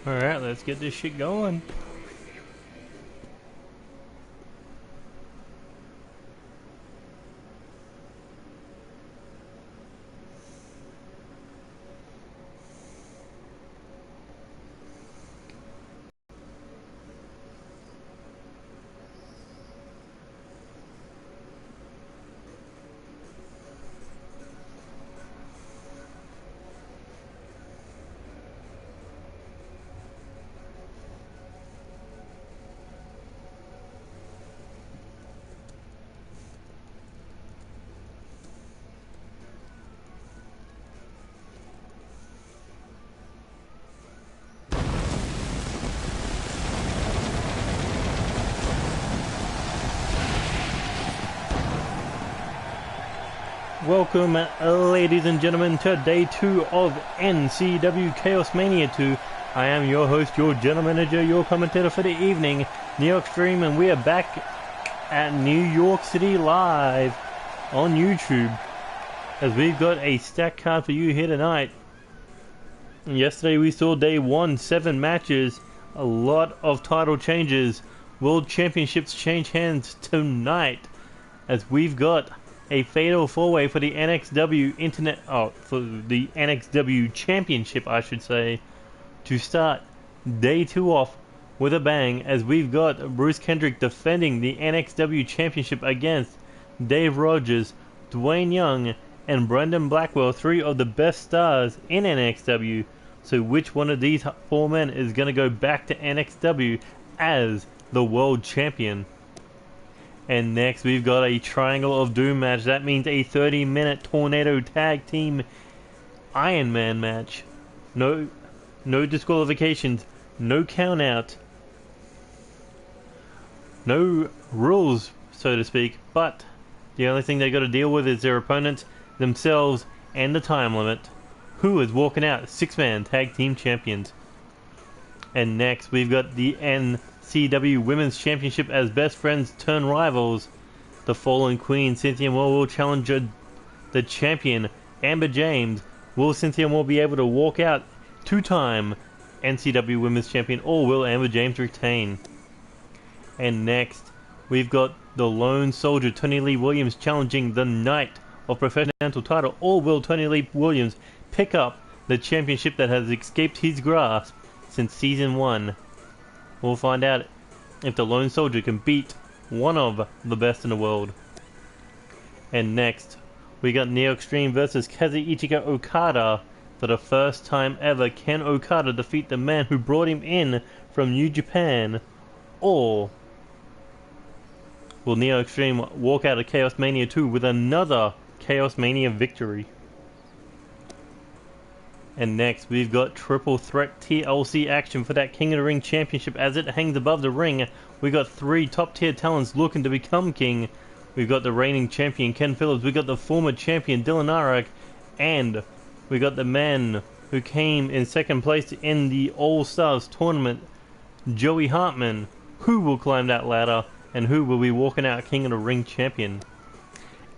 Alright, let's get this shit going. Welcome, ladies and gentlemen, to day 2 of NCW ChaosMania 2. I am your host, your general manager, your commentator for the evening, NeoXtreme, and we are back at New York City live on YouTube, as we've got a stacked card for you here tonight. Yesterday we saw day 1, 7 matches, a lot of title changes. World Championships change hands tonight, as we've got a fatal 4-way for the NXW Championship, I should say, to start day 2 off with a bang, as we've got Bruce Kendrick defending the NXW Championship against Dave Rogers, Dwayne Young, and Brendan Blackwell, 3 of the best stars in NXW. So which one of these 4 men is going to go back to NXW as the world champion? And next we've got a Triangle of Doom match. That means a 30-minute Tornado Tag Team Iron Man match. No disqualifications, no count out, no rules, so to speak, but the only thing they got to deal with is their opponents, themselves, and the time limit. Who is walking out 6-man Tag Team Champions? And next we've got the NCW Women's Championship as best friends turn rivals. The Fallen Queen, Cynthia Moore, will challenge the champion, Amber James. Will Cynthia Moore be able to walk out 2-time NCW Women's Champion, or will Amber James retain? And next, we've got the Lone Soldier, Tony Lee Williams, challenging the Knight of Professional title, or will Tony Lee Williams pick up the championship that has escaped his grasp since Season 1? We'll find out if the Lone Soldier can beat one of the best in the world. And next, we got NeoXtreme versus Kazuchika Okada. For the first time ever, can Okada defeat the man who brought him in from New Japan? Or will NeoXtreme walk out of Chaos Mania 2 with another Chaos Mania victory? And next, we've got triple threat TLC action for that King of the Ring Championship. As it hangs above the ring, we got 3 top-tier talents looking to become king. We've got the reigning champion Ken Phillips, we got the former champion Dylan Arak, and we got the man who came in second place in the All-Stars tournament, Joey Hartman. Who will climb that ladder, and who will be walking out King of the Ring champion?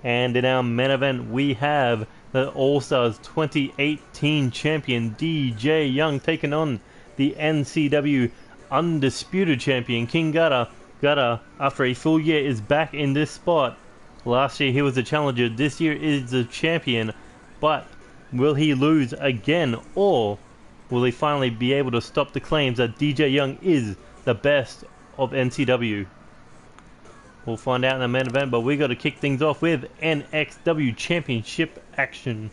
And in our main event, we have the All-Stars 2018 champion DJ Young taking on the NCW Undisputed champion King KotR. KotR, after a full year, is back in this spot. Last year he was the challenger, this year is the champion, but will he lose again, or will he finally be able to stop the claims that DJ Young is the best of NCW? We'll find out in the main event, but we got to kick things off with NXW Championship action.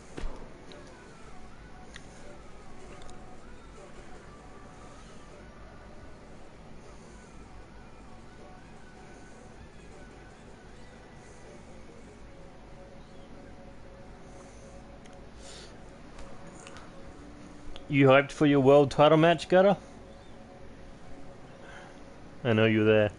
You hyped for your world title match, KotR? I know you're there.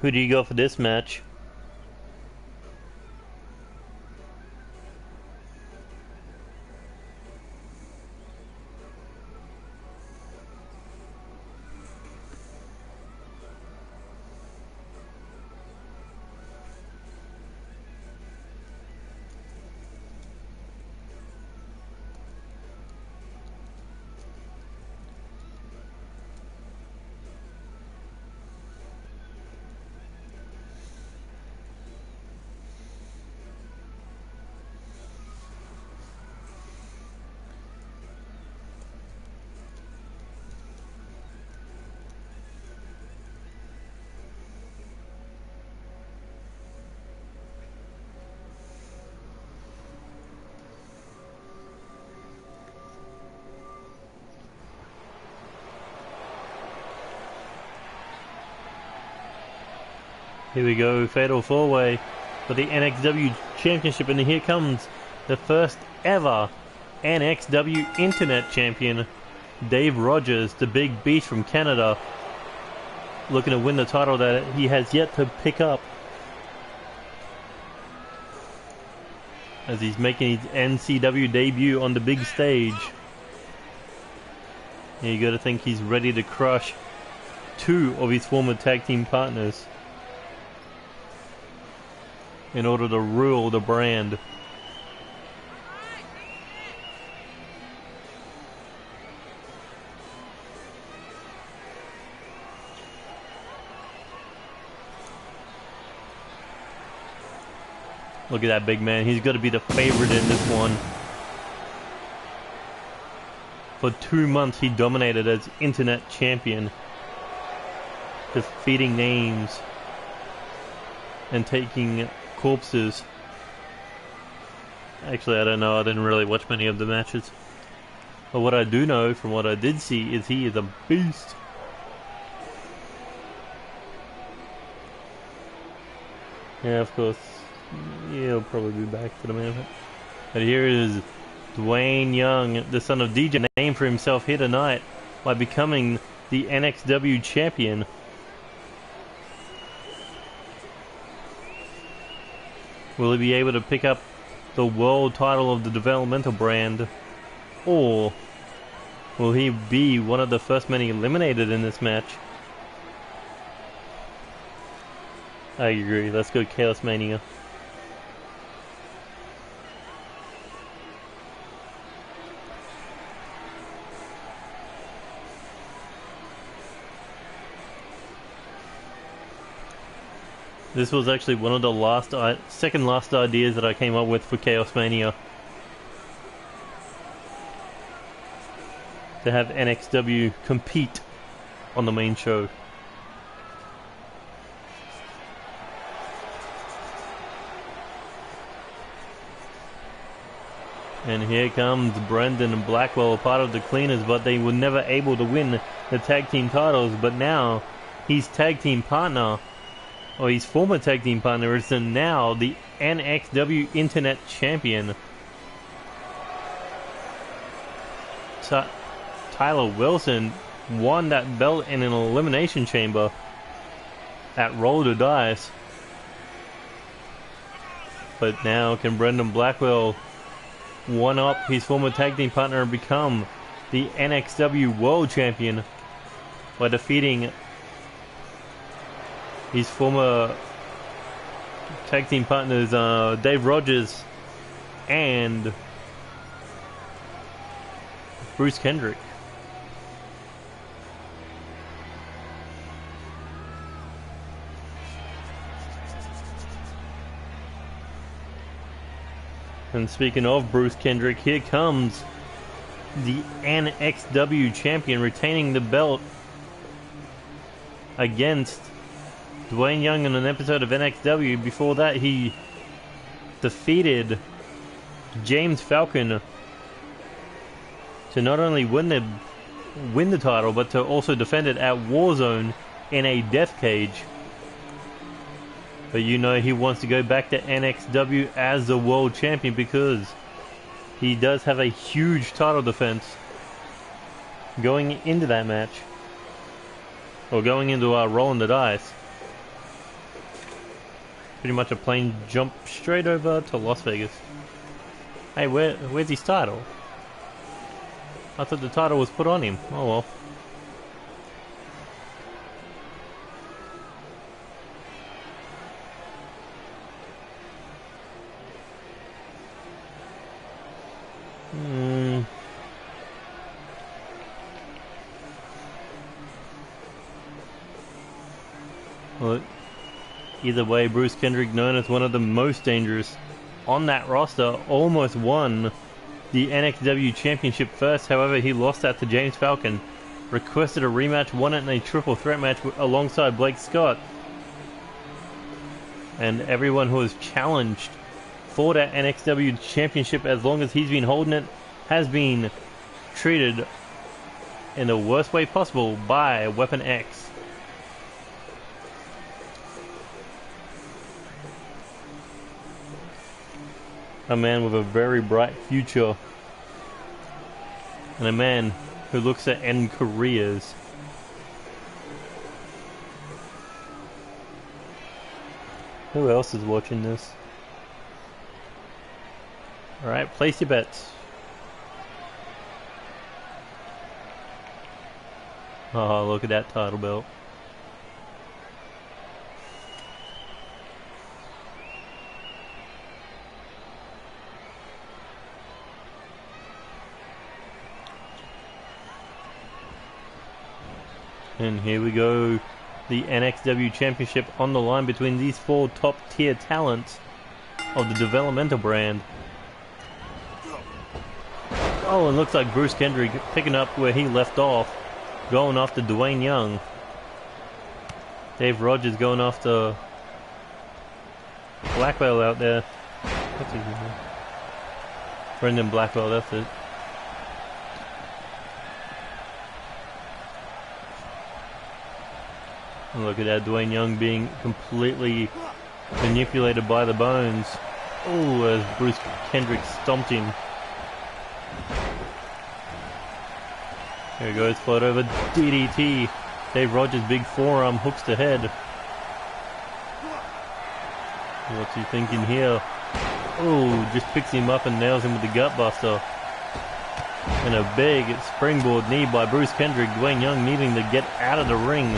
Who do you got for this match? Here we go, fatal four-way for the NXW Championship, and here comes the first ever NXW Internet Champion, Dave Rogers, the big beast from Canada, looking to win the title that he has yet to pick up, as he's making his NCW debut on the big stage. And you gotta think he's ready to crush two of his former tag team partners in order to rule the brand. Look at that big man. He's got to be the favorite in this one. For 2 months he dominated as Internet Champion, defeating names and taking corpses. Actually, I don't know. I didn't really watch many of the matches. But what I do know from what I did see is he is a beast. Yeah, of course. He'll probably be back for the main event. But here is Dwayne Young, the son of DJ, named for himself here tonight by becoming the NXW champion. Will he be able to pick up the world title of the developmental brand, or will he be one of the first men eliminated in this match? I agree. Let's go ChaosMania. This was actually one of the second last ideas that I came up with for ChaosMania. To have NXW compete on the main show. And here comes Brendan and Blackwell, a part of the Cleaners, but they were never able to win the tag team titles. But now, his tag team partner, or his former tag team partner, is now the NXW Internet Champion. Tyler Wilson won that belt in an elimination chamber at Roll the Dice. But now can Brendan Blackwell one up his former tag team partner and become the NXW World Champion by defeating his former tag team partners, Dave Rogers and Bruce Kendrick. And speaking of Bruce Kendrick, here comes the NXW champion retaining the belt against Dwayne Young in an episode of NXW. Before that, he defeated James Falcon to not only win the title, but to also defend it at Warzone in a death cage. But you know he wants to go back to NXW as the world champion because he does have a huge title defense going into that match. Or going into Rolling the Dice. pretty much a plane jump straight over to Las Vegas. Hey, where's his title? I thought the title was put on him. Oh well. Well, either way, Bruce Kendrick, known as one of the most dangerous on that roster, almost won the NXW Championship first. However, he lost that to James Falcon, requested a rematch, won it in a triple threat match alongside Blake Scott. And everyone who has challenged for that NXW Championship, as long as he's been holding it, has been treated in the worst way possible by Weapon X. A man with a very bright future, and a man who looks to end careers. Who else is watching this? Alright, place your bets. Oh, look at that title belt. And here we go, the NXW Championship on the line between these four top tier talents of the developmental brand. Oh, and looks like Bruce Kendrick picking up where he left off, going after Dwayne Young. Dave Rogers going after Blackwell out there. What's his name? Brendan Blackwell, that's it. And look at that, Dwayne Young being completely manipulated by the bones. Oh, as Bruce Kendrick stomped him. Here he goes, float over DDT. Dave Rogers' big forearm hooks the head. What's he thinking here? Oh, just picks him up and nails him with the gutbuster. And a big springboard knee by Bruce Kendrick. Dwayne Young needing to get out of the ring,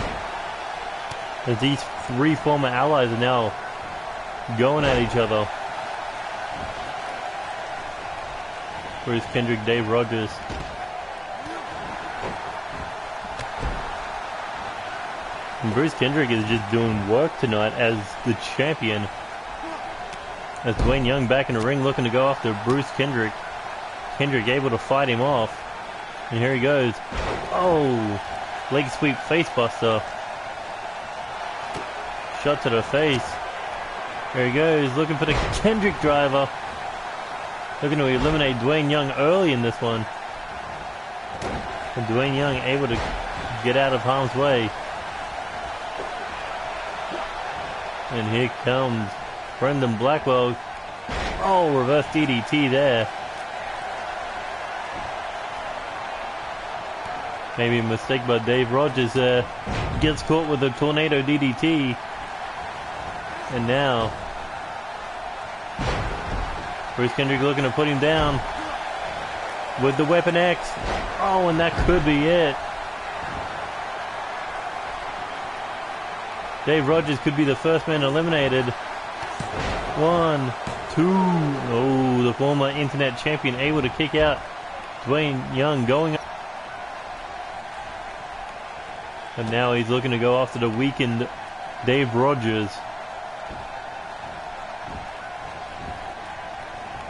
as these three former allies are now going at each other. Bruce Kendrick, Dave Rogers. And Bruce Kendrick is just doing work tonight as the champion. As Dwayne Young back in the ring looking to go after Bruce Kendrick. Kendrick able to fight him off. And here he goes. Oh, leg sweep face buster. Shot to the face. There he goes, looking for the Kendrick driver. Looking to eliminate Dwayne Young early in this one. And Dwayne Young able to get out of harm's way. And here comes Brendan Blackwell. Oh, reverse DDT there. Maybe a mistake by Dave Rogers there. Gets caught with a tornado DDT. And now Bruce Kendrick looking to put him down with the Weapon X. Oh, and that could be it. Dave Rogers could be the first man eliminated. 1, 2. Oh, the former internet champion able to kick out Dwayne Young going. And now he's looking to go after the weakened Dave Rogers.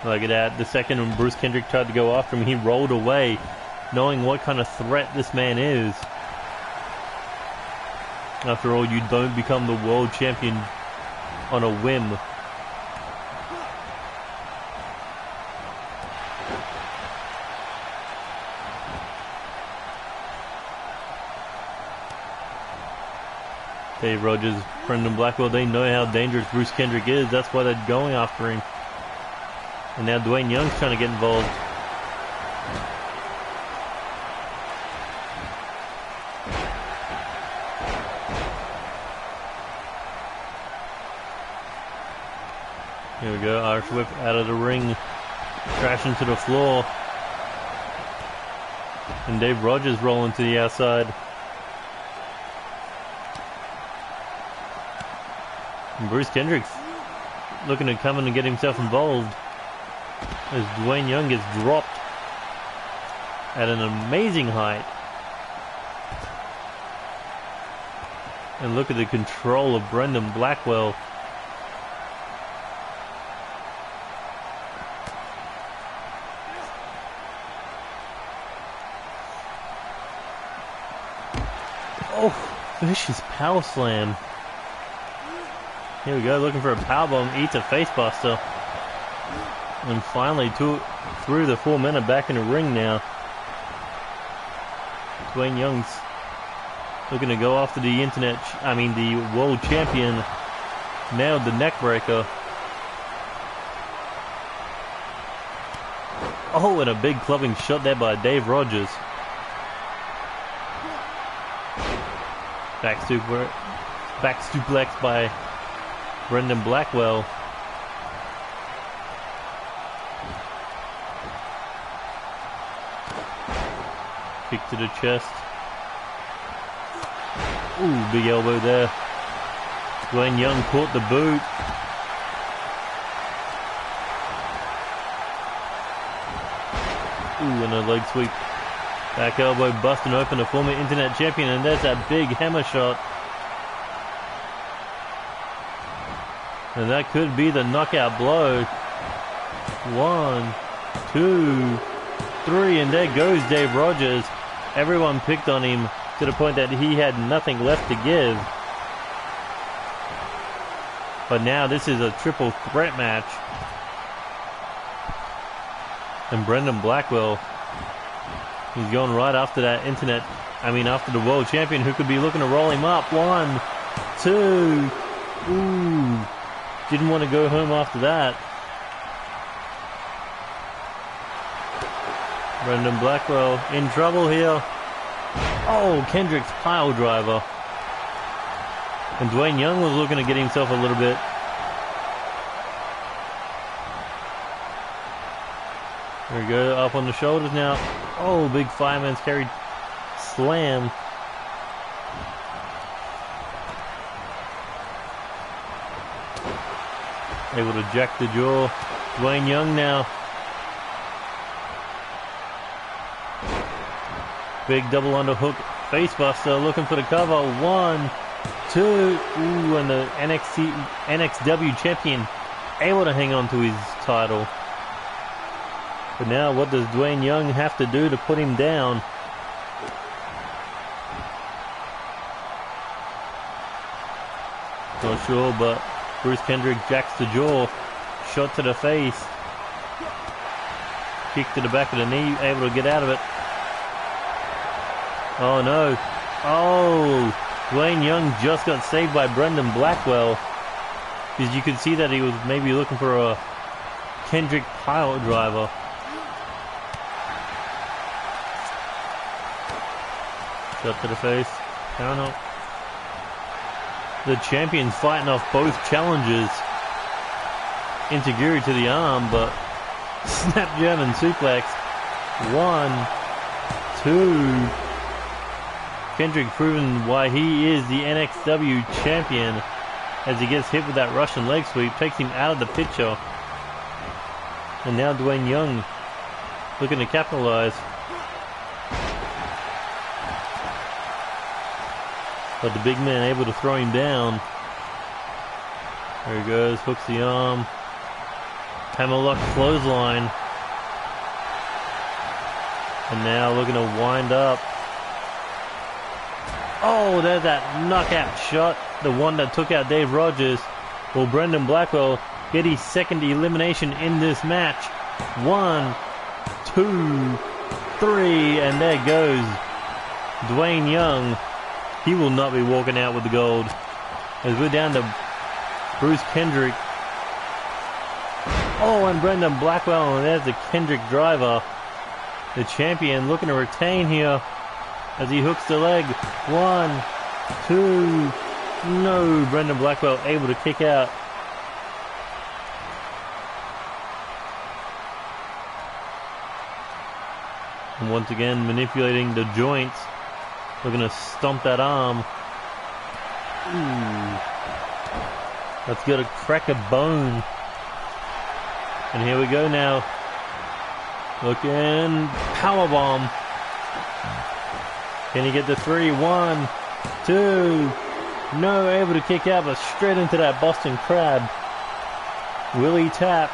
Look at that. The second when Bruce Kendrick tried to go after him, he rolled away, knowing what kind of threat this man is. After all, you don't become the world champion on a whim. Dave Rogers, Brendan Blackwell, they know how dangerous Bruce Kendrick is. That's why they're going after him. And now Dwayne Young's trying to get involved. Here we go, Irish whip out of the ring, crashing to the floor. And Dave Rogers rolling to the outside. And Bruce Kendrick's looking to come in and get himself involved as Dwayne Young gets dropped at an amazing height. And look at the control of Brendan Blackwell. Oh, vicious power slam. Here we go, looking for a powerbomb, eats a facebuster. And finally, through the 4 men are back in the ring now. Dwayne Young's looking to go after the world champion. Nailed the neck breaker. Oh, and a big clubbing shot there by Dave Rogers. Back suplex by Brendan Blackwell. Kick to the chest. Ooh, big elbow there. Dwayne Young caught the boot. Ooh, and a leg sweep. Back elbow busting open the former internet champion, and there's that big hammer shot. And that could be the knockout blow. 1, 2, 3, and there goes Dave Rogers. Everyone picked on him to the point that he had nothing left to give. But now this is a triple threat match. And Brendan Blackwell, he's going right after that after the world champion, who could be looking to roll him up. 1, 2, ooh. Didn't want to go home after that. Brendan Blackwell in trouble here. Oh, Kendrick's pile driver. And Dwayne Young was looking to get himself a little bit. There we go, up on the shoulders now. Oh, big fireman's carry slam. Able to jack the jaw. Dwayne Young now. Big double underhook facebuster, looking for the cover. 1, 2, ooh, and the NXW champion able to hang on to his title. But now what does Dwayne Young have to do to put him down? Not sure, but Bruce Kendrick jacks the jaw. Shot to the face. Kick to the back of the knee, able to get out of it. Oh no. Oh, Dwayne Young just got saved by Brendan Blackwell. Because you could see that he was maybe looking for a Kendrick pile driver. Shot to the face. Count out. The champion's fighting off both challenges. Integuri to the arm, but snap German suplex. 1, 2. Kendrick proving why he is the NXW champion as he gets hit with that Russian leg sweep, takes him out of the picture. And now Dwayne Young looking to capitalize. But the big man able to throw him down. There he goes, hooks the arm. Hammerlock clothesline. And now looking to wind up. Oh, there's that knockout shot. The one that took out Dave Rogers. Will Brendan Blackwell get his second elimination in this match? 1, 2, 3, and there goes Dwayne Young. He will not be walking out with the gold. As we're down to Bruce Kendrick. Oh, and Brendan Blackwell, and there's the Kendrick driver. The champion looking to retain here as he hooks the leg. 1, 2, no. Brendan Blackwell able to kick out. And once again, manipulating the joints. Looking to stomp that arm. Ooh. That's got to crack a bone. And here we go now. Looking. Powerbomb. Can he get the 3? 1, 2. No, able to kick out, but straight into that Boston Crab. Will he tap?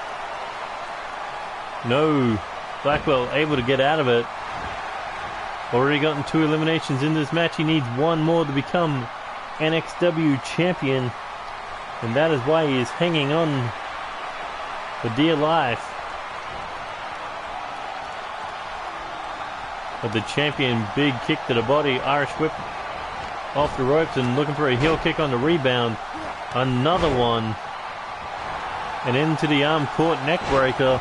No. Blackwell able to get out of it. Already gotten 2 eliminations in this match. He needs 1 more to become NXW champion. And that is why he is hanging on for dear life. But the champion, big kick to the body. Irish whip off the ropes and looking for a heel kick on the rebound. Another one. And into the arm caught neck breaker.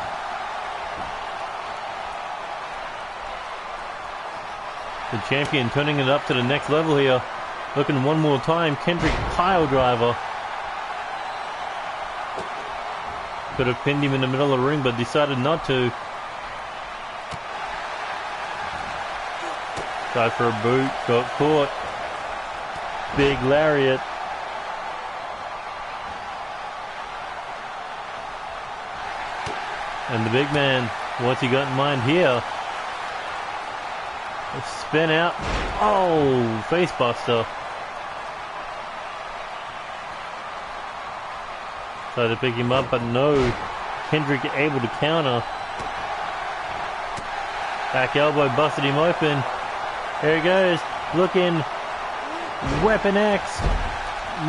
The champion turning it up to the next level here. Looking one more time. Kendrick pile driver. Could have pinned him in the middle of the ring, but decided not to. Tried for a boot. Got caught. Big lariat. And the big man, what's he got in mind here? A spin out. Oh, face buster. Tried to pick him up, but no. Kendrick able to counter. Back elbow busted him open. Here he goes. Looking. Weapon X.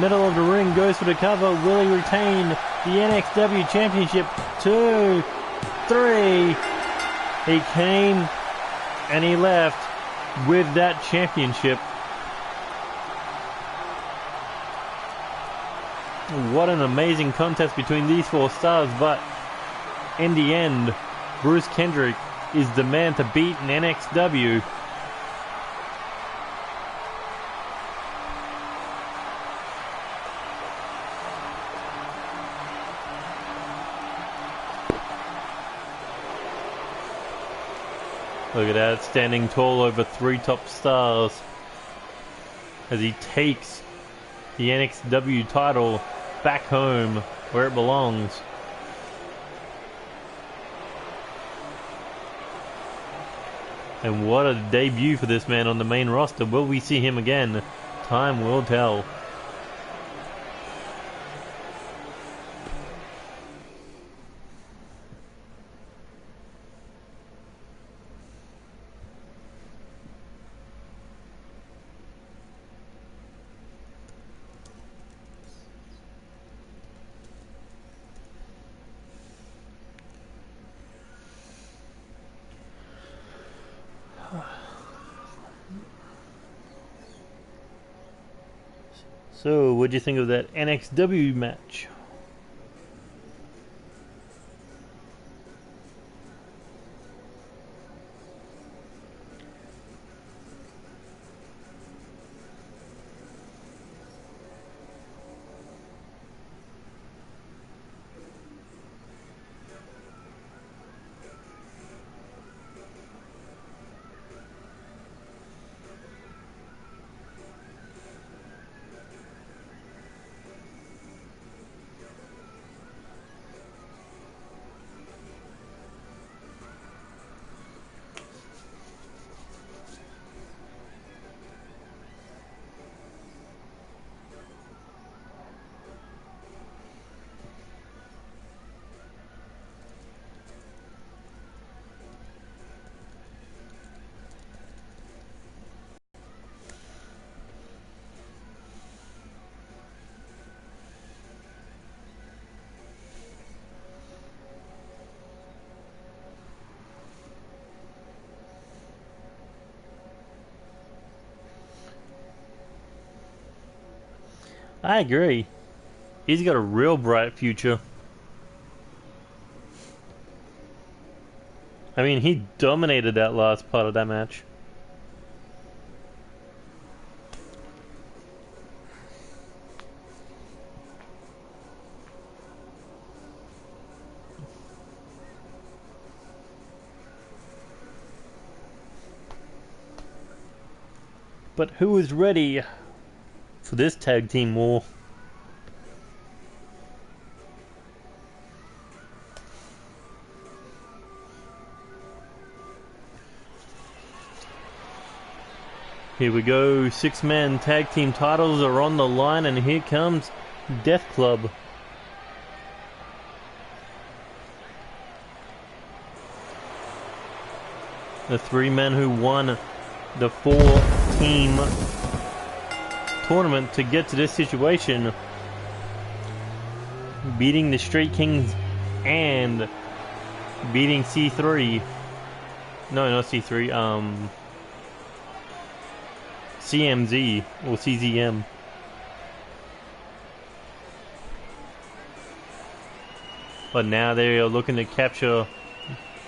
Middle of the ring, goes for the cover. Will he retain the NXW Championship? 2, 3. He came and he left with that championship. What an amazing contest between these 4 stars, but in the end, Bruce Kendrick is the man to beat in NXW. Look at that, standing tall over 3 top stars as he takes the NXW title back home where it belongs. And what a debut for this man on the main roster. Will we see him again? Time will tell. So, what do you think of that NXW match? I agree. He's got a real bright future. I mean, he dominated that last part of that match. But who is ready for this tag team war? Here we go, 6-man tag team titles are on the line, and here comes Death Club. The 3 men who won the 4-team tournament to get to this situation, beating the Street Kings and beating C3. No, not C3, CMZ or CZM. But now they are looking to capture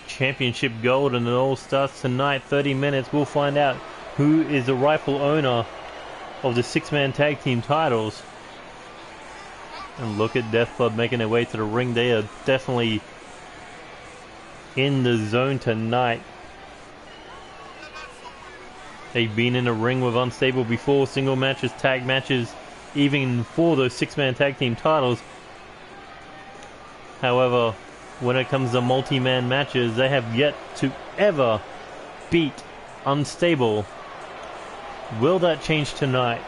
championship gold, and it all starts tonight. 30 minutes, we'll find out who is the rightful owner of the 6-man tag team titles. And look at Death Club making their way to the ring. They are definitely in the zone tonight. They've been in a ring with Unstable before, single matches, tag matches, even for those 6-man tag team titles. However, when it comes to multi-man matches, they have yet to ever beat Unstable. Will that change tonight?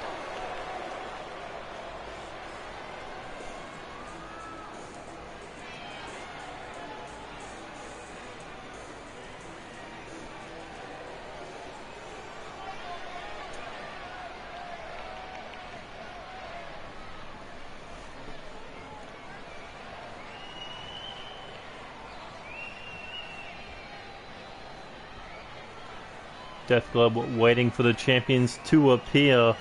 Death Club waiting for the champions to appear,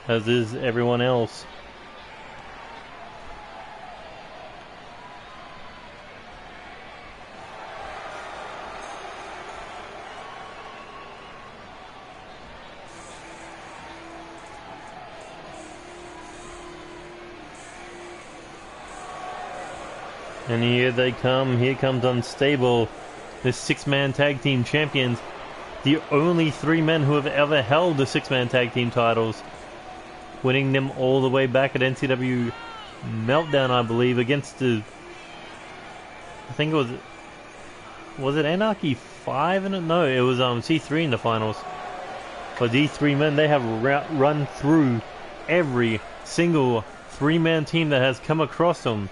as is everyone else. And here they come. Here comes Unstable, the 6-man tag team champions. The only 3 men who have ever held the 6-man tag team titles, winning them all the way back at NCW Meltdown, I believe, against the, I think it was it Anarchy 5? No, it was C3 in the finals. But these 3 men, they have run through every single 3-man team that has come across them.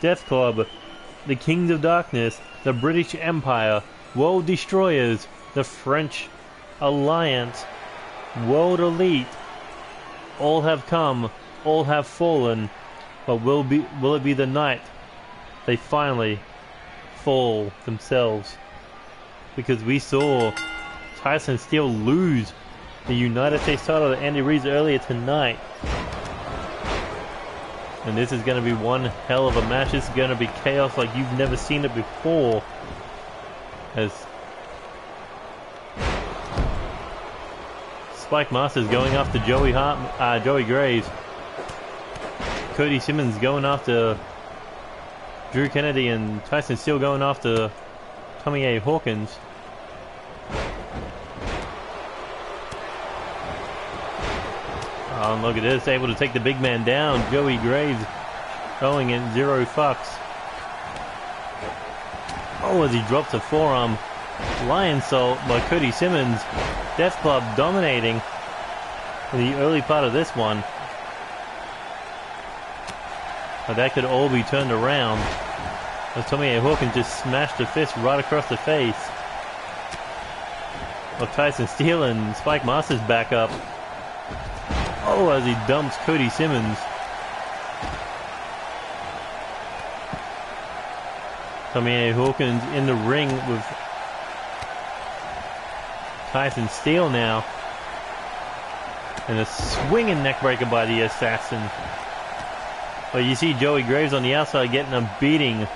Death Club, the Kings of Darkness, the British Empire, World Destroyers, the French Alliance, World Elite, all have come, all have fallen, but will it be the night they finally fall themselves? Because we saw Tyson still lose the United States title to Andy Reeves earlier tonight. And this is going to be one hell of a match. This is going to be chaos like you've never seen it before. As Spike Masters going after Joey Graves. Cody Simmons going after Drew Kennedy, and Tyson still going after Tommy A. Hawkins. Oh, look at this, able to take the big man down. Joey Graves going in 0 fucks. Oh, as he drops a forearm. Lion Salt by Cody Simmons. Death Club dominating in the early part of this one. But that could all be turned around, as Tommy A. Hawkins just smashed a fist right across the face of Tyson Steele, and Spike Masters back up. Oh, as he dumps Cody Simmons. Tommy A. Hawkins in the ring with Tyson Steele now. And a swinging neckbreaker by the Assassin. But you see Joey Graves on the outside getting a beating.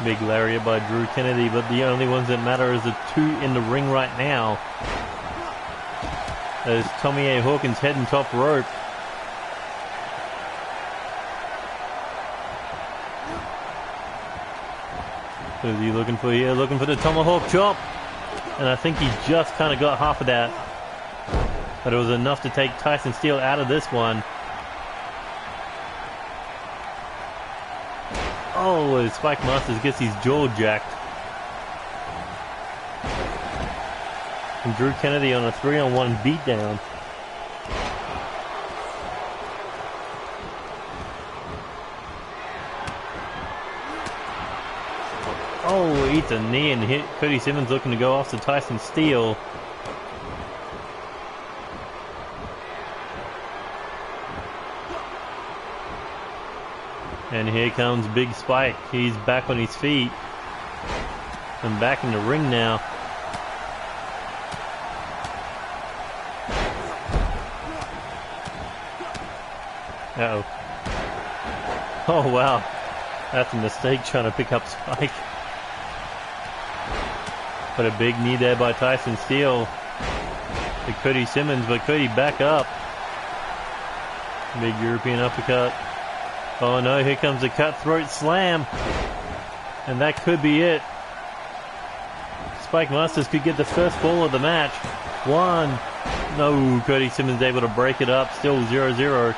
Big lariat by Drew Kennedy, but the only ones that matter is the 2 in the ring right now. There's Tommy A. Hawkins heading top rope. Who's he looking for here? Looking for the tomahawk chop. And I think he just kind of got half of that. But it was enough to take Tyson Steele out of this one. Oh, Spike Masters gets his jaw jacked. And Drew Kennedy on a 3-on-1 beatdown. Oh, eats a knee and hit Cody Simmons looking to go after Tyson Steele. And here comes Big Spike. He's back on his feet. And back in the ring now. Uh-oh. Oh, wow. That's a mistake trying to pick up Spike. But a big knee there by Tyson Steele. To Cody Simmons, but Cody back up. Big European uppercut. Oh no, here comes a cutthroat slam. And that could be it. Spike Masters could get the first fall of the match. One. No, Cody Simmons able to break it up. Still 0-0.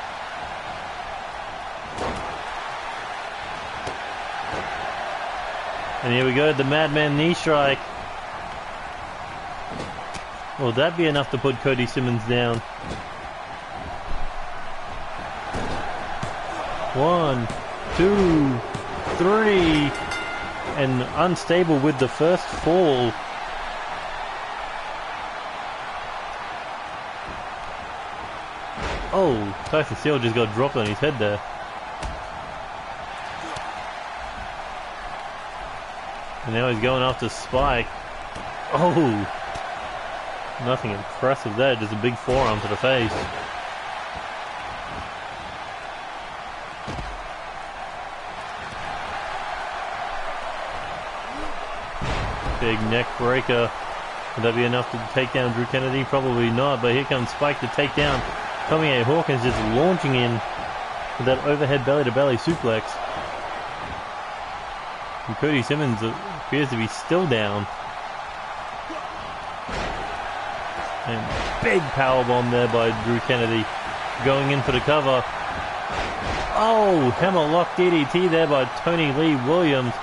And here we go, the Madman knee strike. Will that be enough to put Cody Simmons down? 1, 2, 3. And unstable with the first fall. Oh, Tyson Steele just got dropped on his head there. And now he's going after Spike. Oh! Nothing impressive there, just a big forearm to the face. Big neck breaker. Would that be enough to take down Drew Kennedy? Probably not, but here comes Spike to take down Tommy A. Hawkins, just launching in with that overhead belly-to-belly suplex. And Cody Simmons appears to be still down. And big powerbomb there by Drew Kennedy. Going in for the cover. Oh, hammerlock DDT there by Tony Lee Williams.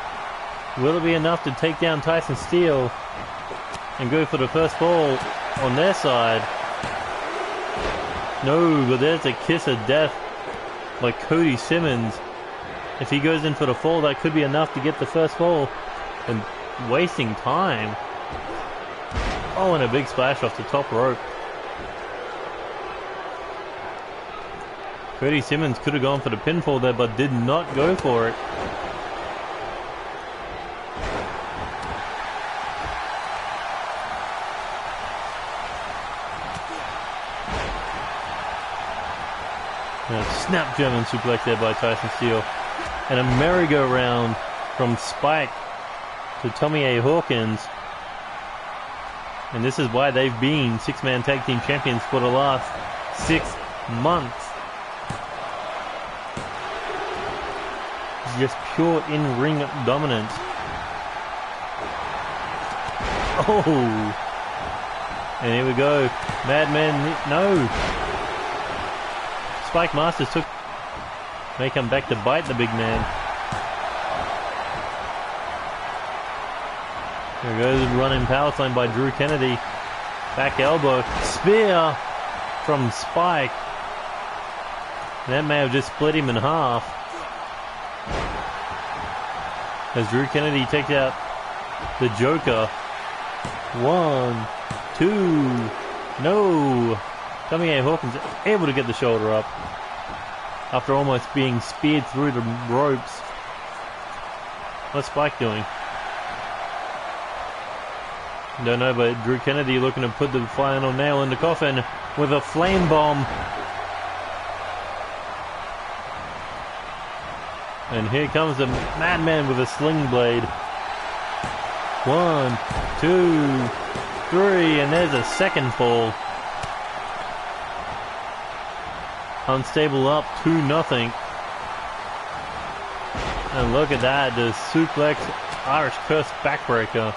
Will it be enough to take down Tyson Steele and go for the first fall on their side? No, but there's a kiss of death by Cody Simmons. If he goes in for the fall, that could be enough to get the first fall. And wasting time. Oh, and a big splash off the top rope. Cody Simmons could have gone for the pinfall there, but did not go for it. Snap German suplex there by Tyson Steele. And a merry-go-round from Spike to Tommy A. Hawkins. And this is why they've been six-man tag team champions for the last 6 months. It's just pure in-ring dominance. Oh! And here we go. Madman, no! Spike Masters may come back to bite the big man. There goes a running power slam by Drew Kennedy. Back elbow. Spear from Spike. That may have just split him in half. As Drew Kennedy takes out the Joker. 1, 2. No. Tommy A. Hawkins able to get the shoulder up after almost being speared through the ropes. What's Spike doing? Don't know, but Drew Kennedy looking to put the final nail in the coffin with a flame bomb. And here comes the Madman with a sling blade. 1, 2, 3, and there's a second fall. Unstable up 2-0. And look at that, the suplex Irish curse backbreaker.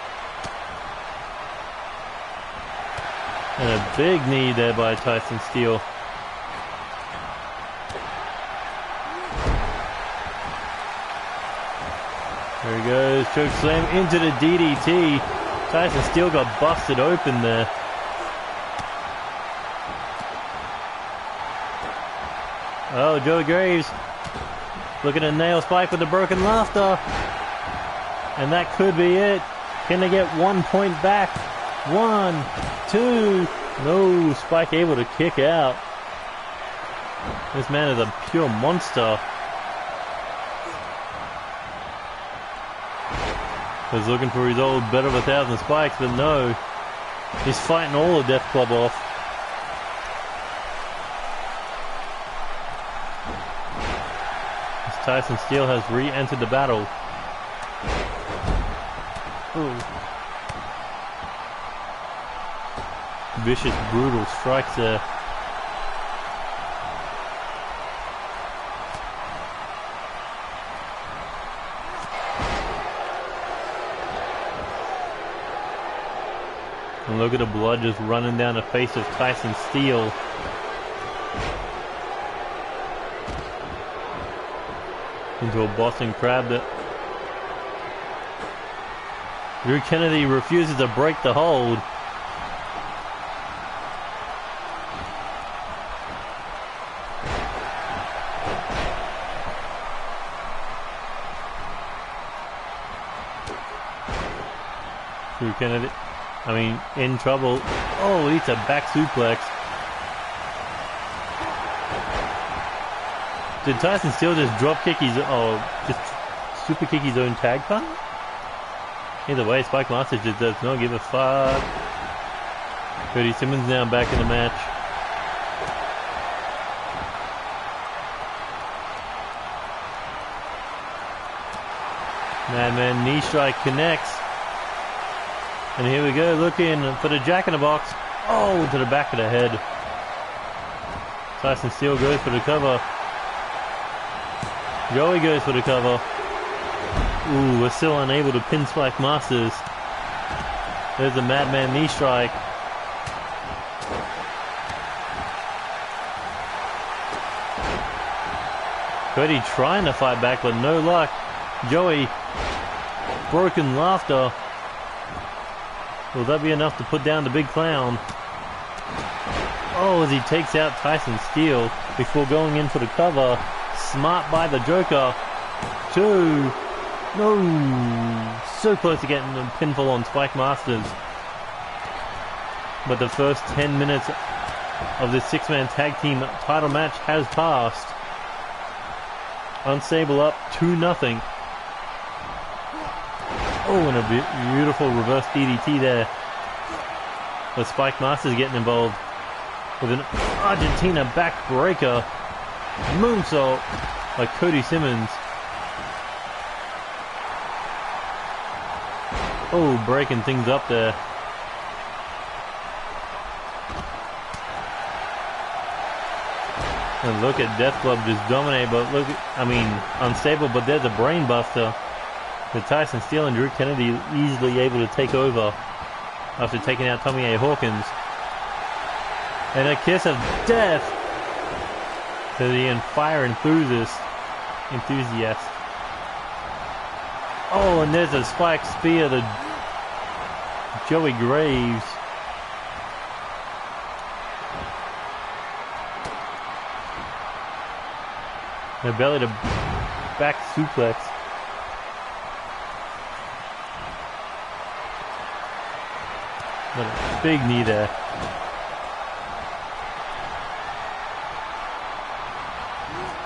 And a big knee there by Tyson Steele. There he goes, choke slam into the DDT. Tyson Steele got busted open there. Oh, Joey Graves looking at nail Spike with a broken laughter. And that could be it. Can they get 1 point back? 1, 2. No, Spike able to kick out. This man is a pure monster. Was looking for his old bet of 1,000 spikes, but no. He's fighting all the Death Club off. As Tyson Steele has re-entered the battle. Ooh. Vicious, brutal strikes there. And look at the blood just running down the face of Tyson Steele. Into a Boston Crab that Drew Kennedy refuses to break the hold. Drew Kennedy, in trouble. Oh, it's a back suplex. Did Tyson Steele just drop kick his, just super kick his own tag partner? Either way, Spike Masters just does not give a fuck. Cody Simmons now back in the match. Madman knee strike connects. And here we go, looking for the Jack in the Box. Oh, to the back of the head. Tyson Steele goes for the cover. Joey goes for the cover. Ooh, we're still unable to pin Spike Masters. There's a Madman knee strike. Cody trying to fight back, but no luck. Joey, broken laughter. Will that be enough to put down the big clown? Oh, as he takes out Tyson Steele before going in for the cover. Smart by the Joker. 2. No. So close to getting a pinfall on Spike Masters. But the first 10 minutes of this 6-man tag team title match has passed. Unstable up 2-0. Oh, and a beautiful reverse DDT there. But Spike Masters getting involved with an Argentina backbreaker. Moonsault by Cody Simmons. Oh, breaking things up there. And look at Death Club just dominate, but look, unstable, but there's a brain buster. With Tyson Steele and Drew Kennedy easily able to take over after taking out Tommy A. Hawkins. And a kiss of death to the fire enthusiast. Oh, and there's a spike spear to Joey Graves. The belly to back suplex. What a big knee there.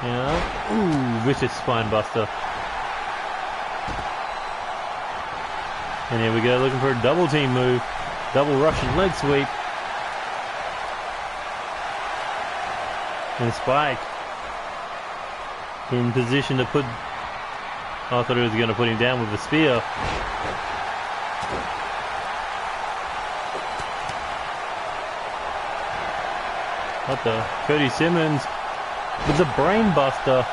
Yeah. Ooh, vicious spine buster. And here we go, looking for a double team move. Double Russian leg sweep. And Spike in position to put... I thought he was going to put him down with a spear. What the? Cody Simmons with the brain buster.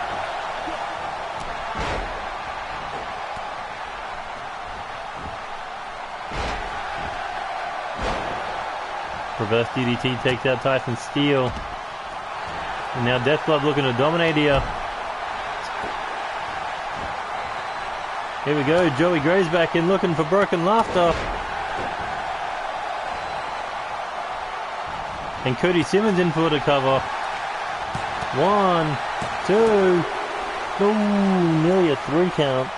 Reverse DDT takes out Tyson Steel. And now Death Club looking to dominate here. Here we go, Joey Gray's back in looking for Broken Laughter. And Cody Simmons in for the cover. 1, 2. Ooh, nearly a 3 count.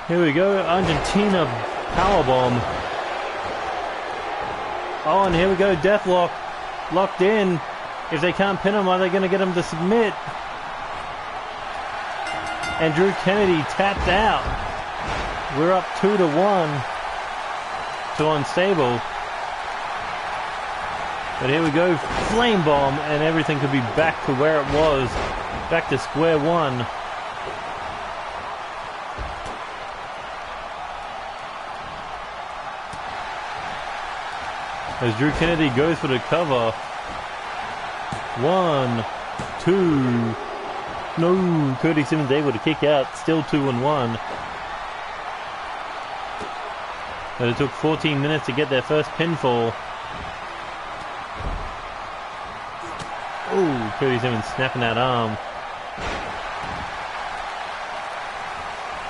Here we go, Argentina powerbomb. Oh, and here we go, Deathlock. Locked in. If they can't pin him, are they going to get him to submit? And Drew Kennedy tapped out. We're up 2-1 to Unstable. But here we go, Flame Bomb, and everything could be back to where it was. Back to square one. As Drew Kennedy goes for the cover. 1, 2. No, Cody Simmons able to kick out. Still 2-1. But it took 14 minutes to get their first pinfall. Oh, Cody Simmons snapping that arm.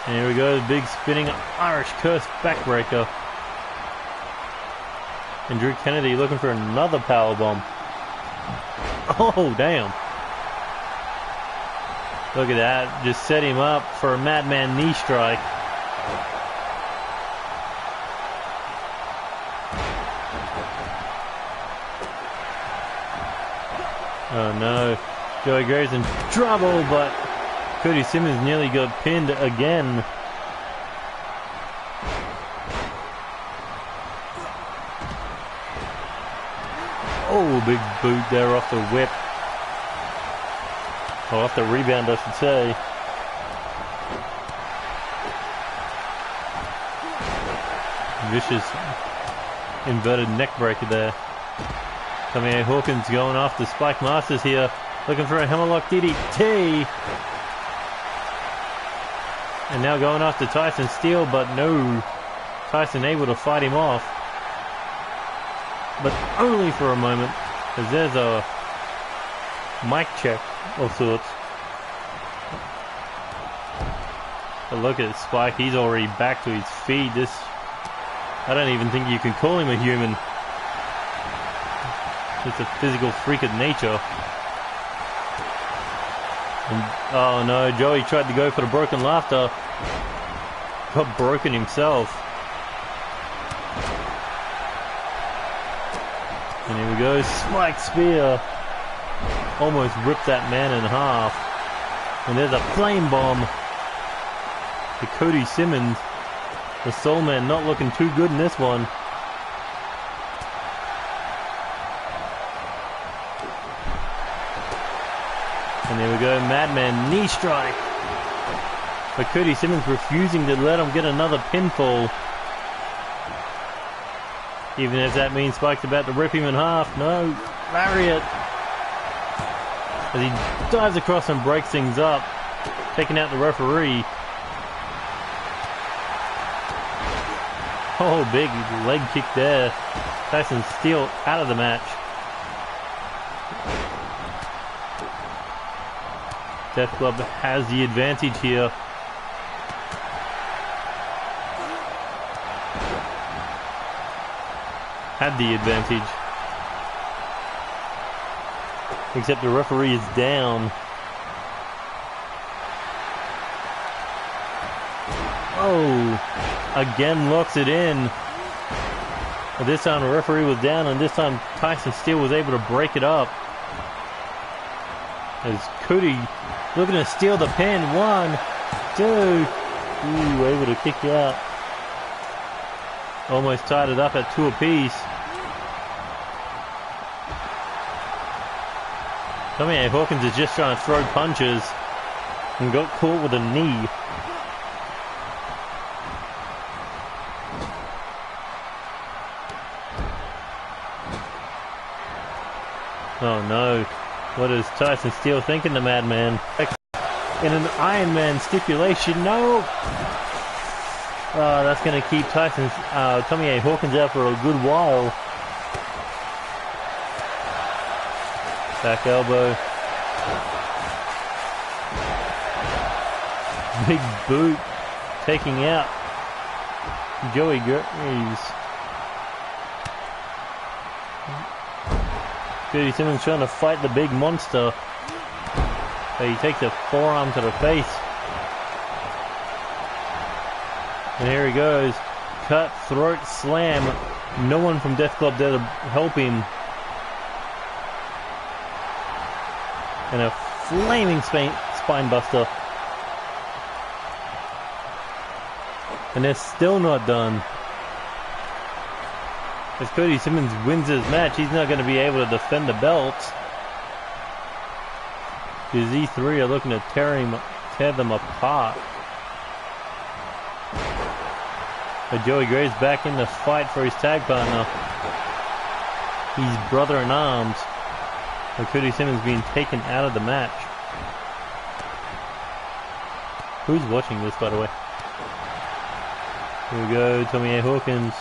And here we go, the big spinning Irish Curse backbreaker. And Drew Kennedy looking for another powerbomb. Oh, damn. Look at that. Just set him up for a Madman knee strike. Oh no. Joey Gray's in trouble, but Cody Simmons nearly got pinned again. Oh, big boot there off the whip. Or off the rebound, I should say. Vicious inverted neck breaker there. Coming out, Hawkins going after Spike Masters here. Looking for a hammerlock DDT. And now going after Tyson Steel, but no. Tyson able to fight him off. But only for a moment, as there's a mic check of sorts. But look at Spike, he's already back to his feet. This, I don't even think you can call him a human. It's a physical freak of nature. And, oh no, Joey tried to go for the broken laughter. Got broken himself. And here we go, Spike Spear. Almost ripped that man in half. And there's a flame bomb to Cody Simmons. The Soul Man not looking too good in this one. And there we go, Madman knee strike. But Cody Simmons refusing to let him get another pinfall. Even if that means Spike's about to rip him in half. No, lariat. As he dives across and breaks things up, taking out the referee. Oh, big leg kick there. Tyson Steel out of the match. Death Club has the advantage here. Had the advantage. Except the referee is down. Oh, again locks it in. But this time the referee was down, and this time Tyson Steel was able to break it up. As Cody looking to steal the pin. 1, 2. Ooh, able to kick out. Almost tied it up at 2 apiece. Coming out, Hawkins is just trying to throw punches and got caught with a knee. Oh no. What is Tyson Steel thinking, the Madman? In an Iron Man stipulation, no! That's going to keep Tyson's Tommy A. Hawkins out for a good while. Back elbow. Big boot. Taking out Joey Reeves. Cody Simmons trying to fight the big monster. But he takes a forearm to the face. And here he goes. Cutthroat slam. No one from Death Club there to help him. And a flaming spine buster. And they're still not done. As Cody Simmons wins his match, he's not going to be able to defend the belt. Because these three are looking to tear them apart. But Joey Gray's back in the fight for his tag partner. He's brother in arms. But Cody Simmons being taken out of the match. Who's watching this, by the way? Here we go, Tommy A. Hawkins.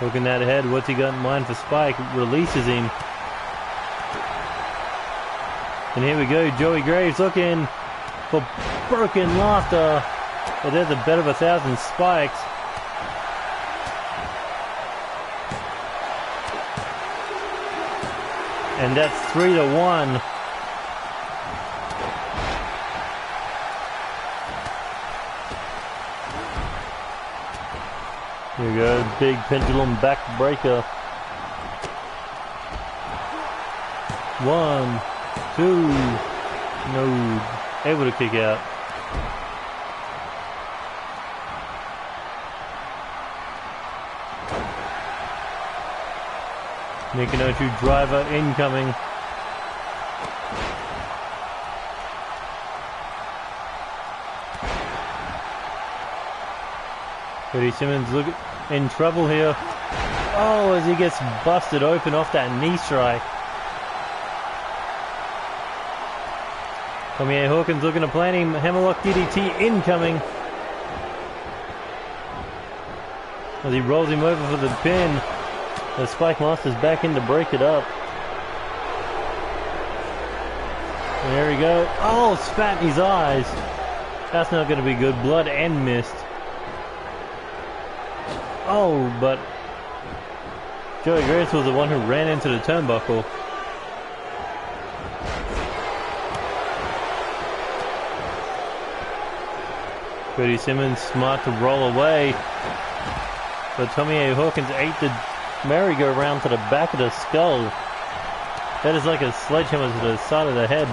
Looking that ahead, what's he got in mind for Spike? Releases him. And here we go, Joey Graves looking for broken laughter. But there's a bet of 1,000 spikes. And that's 3-1. Here we go, big pendulum backbreaker. 1, 2, no, able to kick out. Nikinochu driver incoming. Cody Simmons look in trouble here. Oh, as he gets busted open off that knee strike. Tommy A. Hawkins looking to plant him. Hammerlock DDT incoming. As he rolls him over for the pin. The Spike Master's back in to break it up. And there we go. Oh, spat in his eyes. That's not going to be good. Blood and mist. Oh, but Joey Grace was the one who ran into the turnbuckle. Cody Simmons smart to roll away. But Tommy A. Hawkins ate the merry-go-round to the back of the skull. That is like a sledgehammer to the side of the head.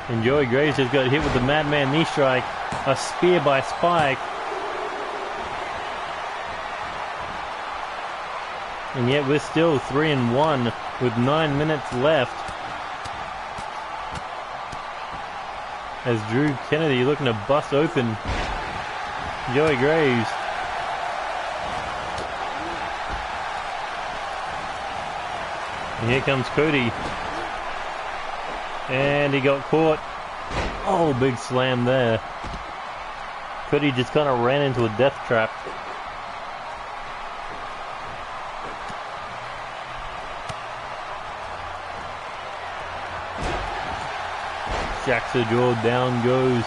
And Joey Graves just got hit with the Madman knee strike. A spear by Spike. And yet we're still 3-1 with 9 minutes left. As Drew Kennedy looking to bust open Joey Graves. And here comes Cody. And he got caught. Oh, big slam there. Cody just kind of ran into a death trap. Jacks the jaw, down goes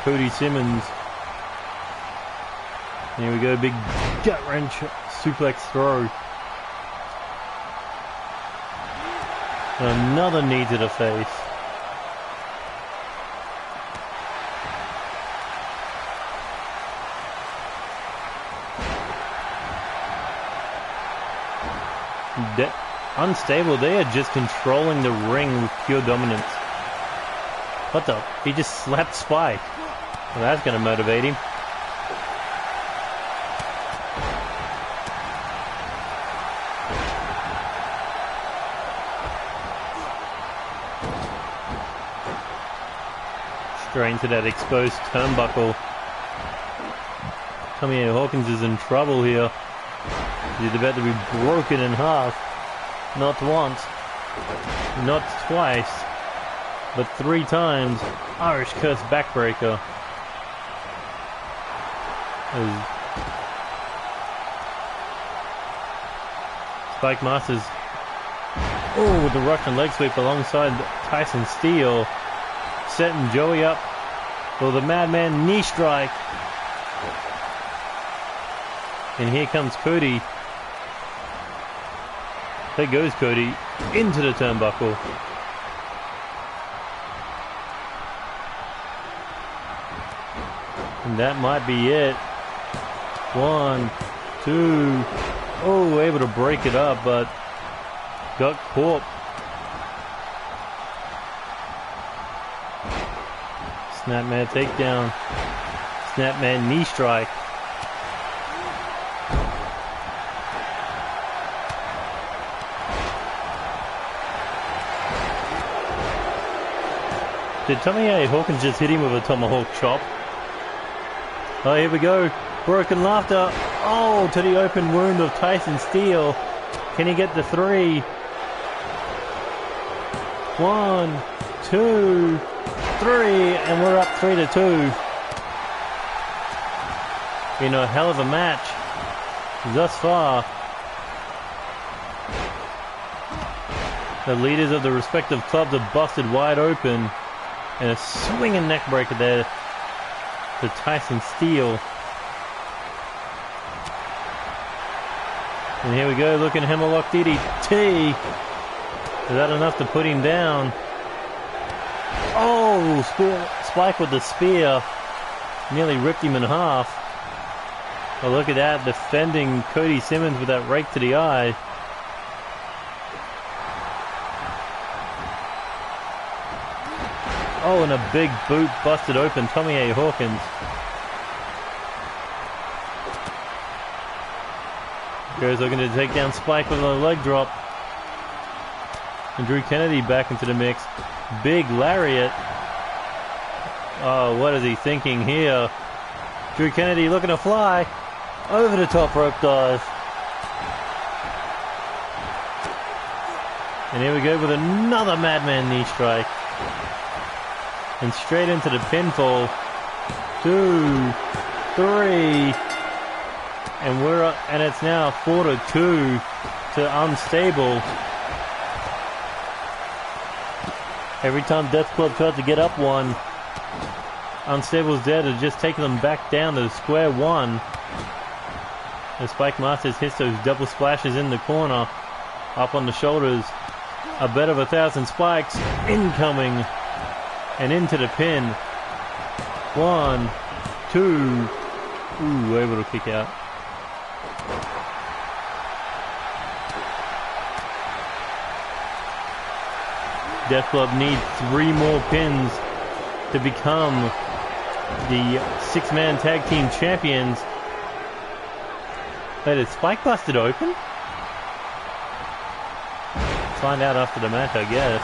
Cody Simmons. And here we go, big gut wrench suplex throw. And another knee to the face. Unstable, they are just controlling the ring with pure dominance. What the? He just slapped Spike. Well, that's going to motivate him. Straight into that exposed turnbuckle. Tommy A. Hawkins is in trouble here. He's about to be broken in half. Not once. Not twice. but 3 times. Irish curse backbreaker. Spike Masters. Oh, with the Russian leg sweep alongside Tyson Steele. Setting Joey up for the Madman knee strike. And here comes Cody. There goes Cody into the turnbuckle. And that might be it. 1, 2. Oh, able to break it up, but got caught. Snapman takedown. Snapman knee strike. Did Hawkins just hit him with a tomahawk chop? Oh, here we go. Broken laughter. Oh, to the open wound of Tyson Steele. Can he get the 3? 1, 2, 3, and we're up 3-2. You know, hell of a match thus far. The leaders of the respective clubs are busted wide open. And a swinging neck breaker there to Tyson Steele. And here we go, looking hammerlock DDT. Is that enough to put him down? Oh, Spike with the spear. Nearly ripped him in half. Oh, look at that, defending Cody Simmons with that rake to the eye. Oh, and a big boot busted open Tommy A. Hawkins. Goes looking to take down Spike with a leg drop. And Drew Kennedy back into the mix. Big lariat. Oh, what is he thinking here? Drew Kennedy looking to fly. Over the top rope dive. And here we go with another Madman knee strike. And straight into the pinfall. 2, 3. And we're up, and it's now 4-2 to Unstable. Every time Death Club tried to get up one, Unstable's there to just take them back down to square one. As Spike Masters hits those double splashes in the corner, up on the shoulders. A bet of 1,000 spikes incoming. And into the pin. 1, 2. Ooh, able to kick out. Death Club needs 3 more pins to become the 6-man tag team champions. Wait, is Spike busted open? Find out after the match, I guess.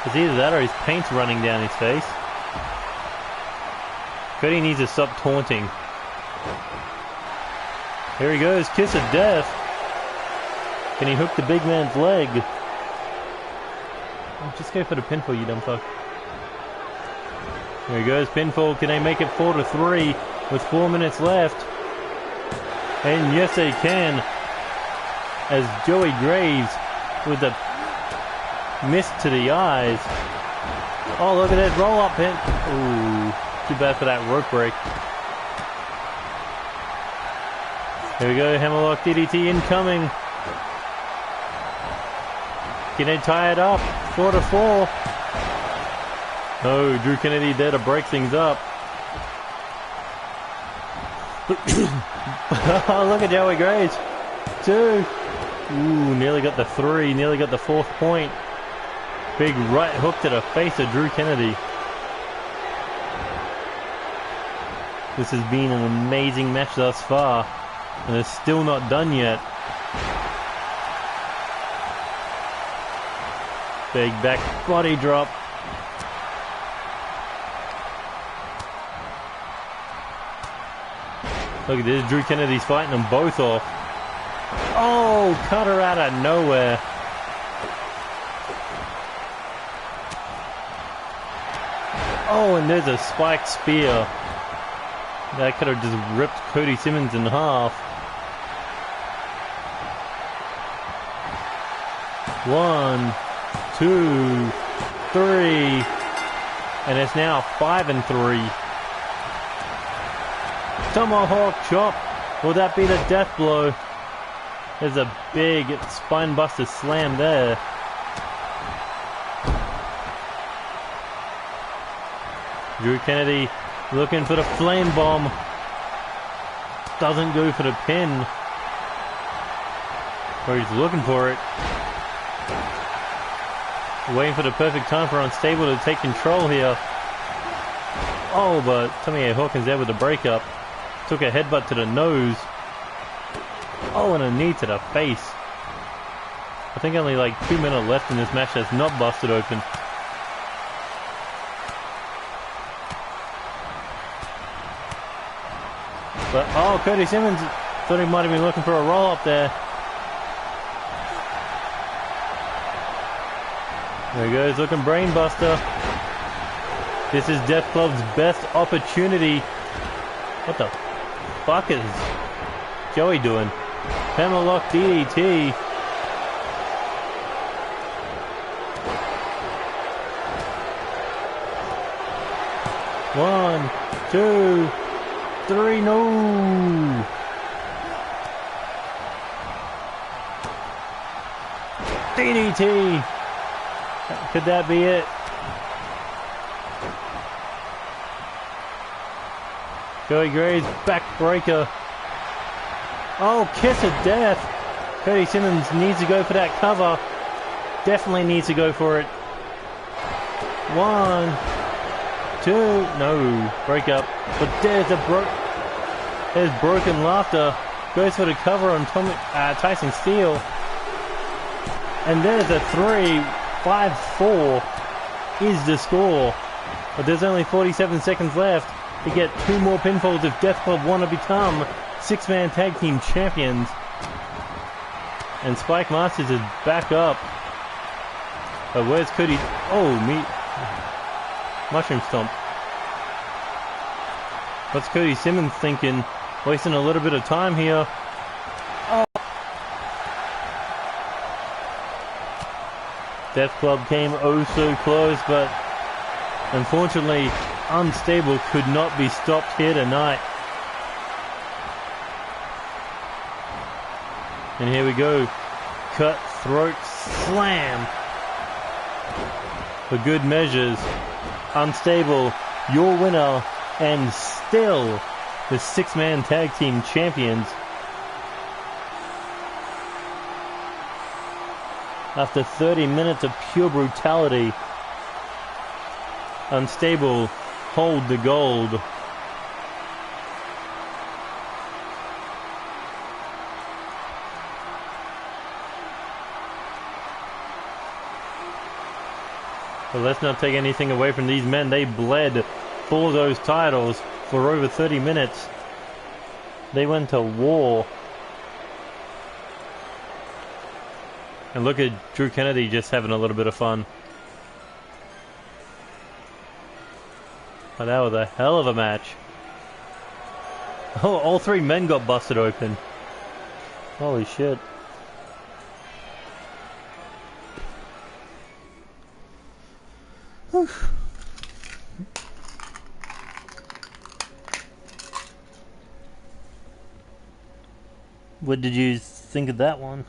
It's either that or his paint's running down his face. Cody needs to stop taunting. Here he goes, kiss of death. Can he hook the big man's leg? Oh, just go for the pinfall, you dumb fuck. Here he goes, pinfall. Can they make it 4-3 with 4 minutes left? And yes, they can. As Joey Graves with the mist to the eyes. Oh, look at that roll-up pin. Ooh, too bad for that rope break. Here we go, hammerlock DDT incoming. Can they tie it up? 4-4. Oh, Drew Kennedy there to break things up. Oh, look at Joey Graves. 2. Ooh, nearly got the 3. Nearly got the 4th point. Big right hook to the face of Drew Kennedy. This has been an amazing match thus far. And it's still not done yet. Big back body drop. Look at this, Drew Kennedy's fighting them both off. Oh, cut her out of nowhere. Oh, and there's a spiked spear. That could have just ripped Cody Simmons in half. 1, 2, 3. And it's now 5 and 3. Tomahawk chop. Will that be the death blow? There's a big spinebuster slam there. Drew Kennedy looking for the flame bomb. Doesn't go for the pin. Or he's looking for it. Waiting for the perfect time for Unstable to take control here. Oh, but Hawkins there with the breakup. Took a headbutt to the nose. Oh, and a knee to the face. I think only like 2 minutes left in this match that's not busted open. But, oh, Cody Simmons thought he might have been looking for a roll-up there. There he goes, looking brainbuster. This is Death Club's best opportunity. What the fuck is Joey doing? Hammerlock DDT. One, two, three, no! DDT! Could that be it? Joey Gray's backbreaker. Oh, kiss of death! Cody Simmons needs to go for that cover. Definitely needs to go for it. 1, 2, no, break up. But there's broken laughter. Goes for the cover on Tyson Steele. And there's a 3, 5-4 is the score. But there's only 47 seconds left to get 2 more pinfalls if Death Club want to become 6-man tag team champions. And Spike Masters is back up. But where's Cody? Oh, Mushroom Stomp. What's Cody Simmons thinking? Wasting a little bit of time here. Oh. Death Club came oh so close, but unfortunately Unstable could not be stopped here tonight. And here we go. Cutthroat slam. For good measures. Unstable, your winner, and still the 6-man tag team champions. After 30 minutes of pure brutality, Unstable hold the gold. But let's not take anything away from these men. They bled for those titles for over 30 minutes. They went to war. And look at Drew Kennedy just having a little bit of fun. But that was a hell of a match. Oh, all 3 men got busted open. Holy shit. Whew. What did you think of that one?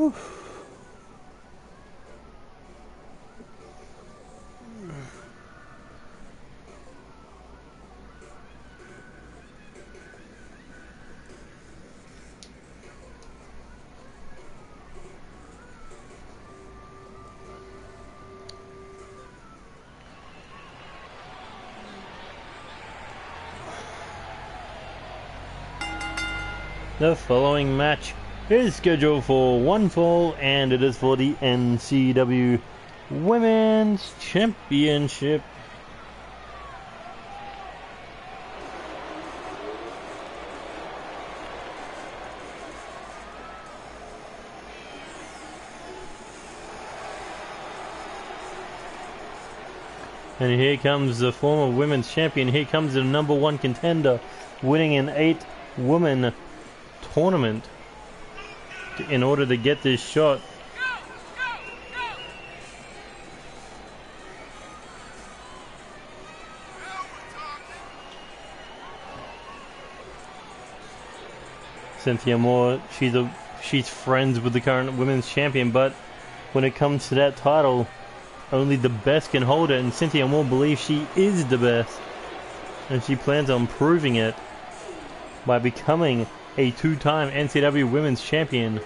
Whew. The following match is scheduled for one fall, and it is for the NCW Women's Championship. And here comes the former women's champion. Here comes the #1 contender, winning an 8-woman tournament in order to get this shot. Cynthia Moore, she's friends with the current women's champion, but when it comes to that title, only the best can hold it, and Cynthia Moore believes she is the best, and she plans on proving it by becoming a 2-time NCW Women's Champion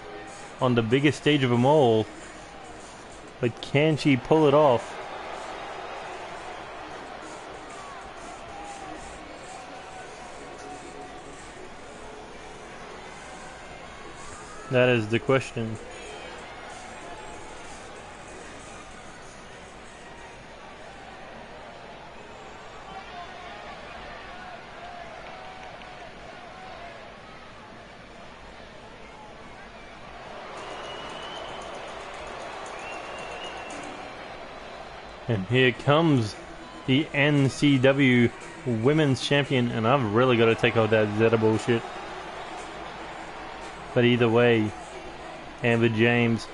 on the biggest stage of them all. But can she pull it off? That is the question. And here comes the NCW Women's Champion, and I've really got to take out that Zeta bullshit. But either way, Amber James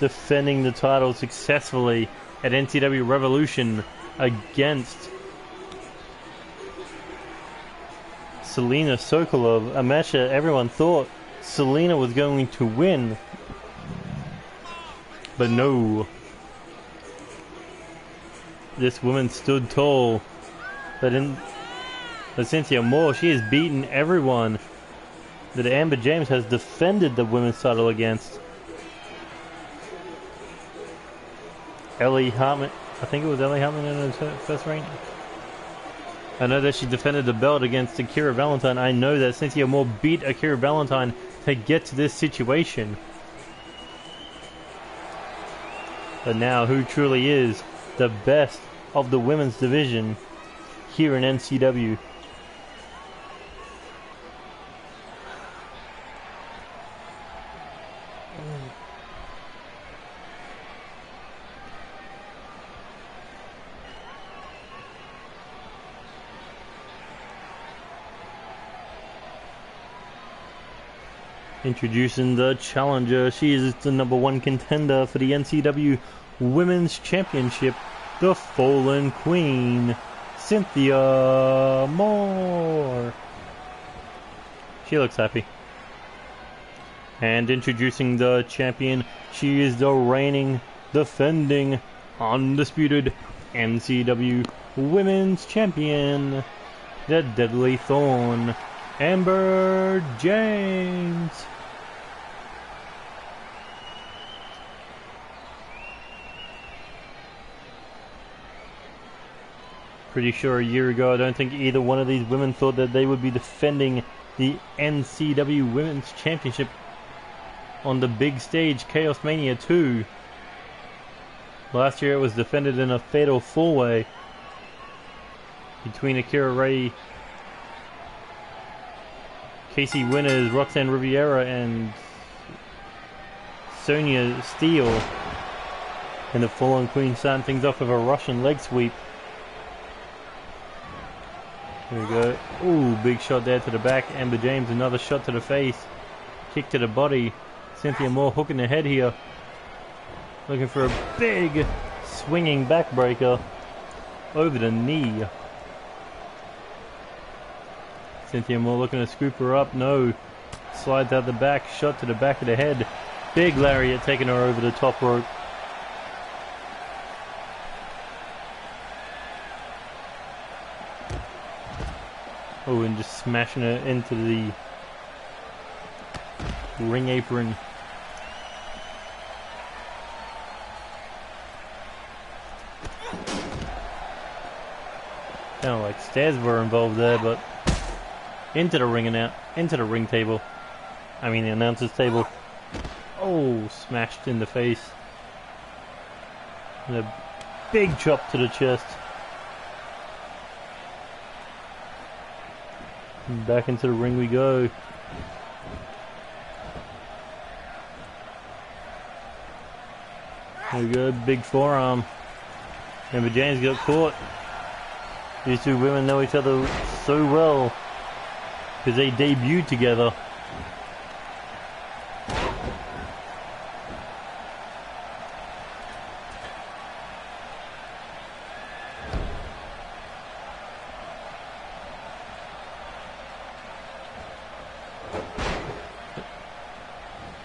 defending the title successfully at NCW Revolution against Selina Sokolov, a match that everyone thought Selina was going to win. But no. This woman stood tall. But Cynthia Moore, she has beaten everyone that Amber James has defended the women's title against. Ellie Hartman, I think it was Ellie Hartman in her first reign. I know that she defended the belt against Akira Valetine. I know that Cynthia Moore beat Akira Valetine to get to this situation. But now, who truly is the best of the women's division here in NCW? Introducing the challenger. She is the #1 contender for the NCW Women's Championship, the Fallen Queen, Cynthia Moore. She looks happy. And introducing the champion, she is the reigning, defending, undisputed NCW Women's Champion, the Deadly Thorn, Amber James. Pretty sure a year ago, I don't think either one of these women thought that they would be defending the NCW Women's Championship on the big stage, ChaosMania 2. Last year it was defended in a fatal 4-way between Akira Ray, Casey Winners, Roxanne Riviera, and Sonia Steele. And the Fallen Queen starting things off with a Russian leg sweep. Here we go. Ooh, big shot there to the back. Amber James, another shot to the face. Kick to the body. Cynthia Moore hooking the head here. Looking for a big swinging backbreaker over the knee. Cynthia Moore looking to scoop her up. No. Slides out the back. Shot to the back of the head. Big lariat taking her over the top rope. Oh, and just smashing her into the ring apron. Kind of like stairs were involved there, but into the ring and out, into the ring table. I mean the announcer's table. Oh, smashed in the face. And a big chop to the chest. And back into the ring we go. There we go, big forearm. Remember, James got caught. These two women know each other so well because they debuted together.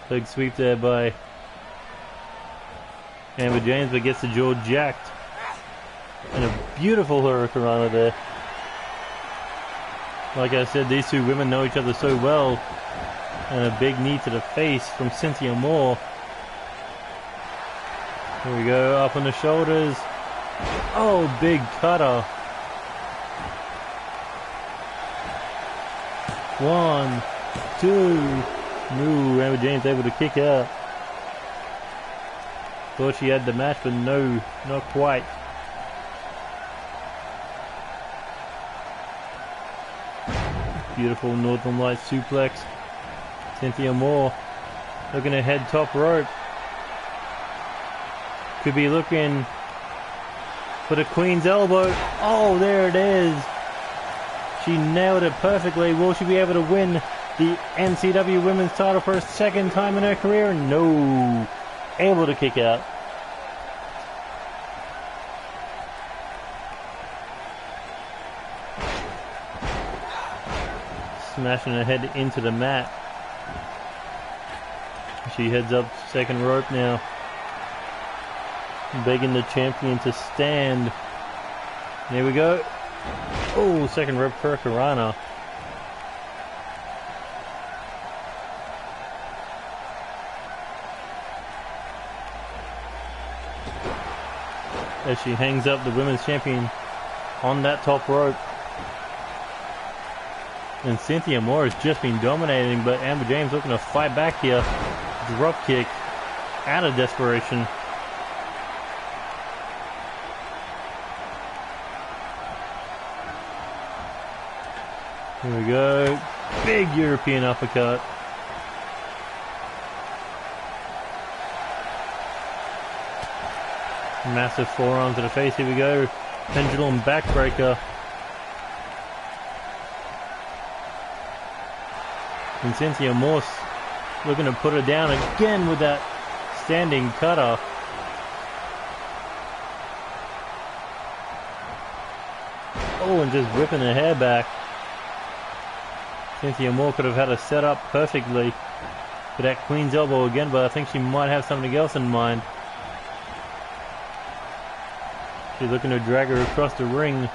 Big sweep there by Amber James, but gets the jaw jacked. And a beautiful hurricanrana there. Like I said, these two women know each other so well. And a big knee to the face from Cynthia Moore. Here we go, up on the shoulders. Oh, big cutter. 1, 2. No, Amber James able to kick out. Thought she had the match, but no, not quite. Beautiful Northern Lights suplex. Cynthia Moore looking to head top rope. Could be looking for the Queen's elbow. Oh, there it is. She nailed it perfectly. Will she be able to win the NCW Women's title for a second time in her career? No. Able to kick out. Smashing her head into the mat. She heads up second rope now. Begging the champion to stand. There we go. Oh, second rope hurricanrana. As she hangs up the women's champion on that top rope. And Cynthia Moore has just been dominating, but Amber James looking to fight back here. Drop kick out of desperation. Here we go. Big European uppercut. Massive forearm to the face. Here we go. Pendulum backbreaker. And Cynthia Moore looking to put her down again with that standing cutter. Oh, and just whipping her hair back. Cynthia Moore could have had her set up perfectly for that Queen's elbow again, but I think she might have something else in mind. She's looking to drag her across the ring.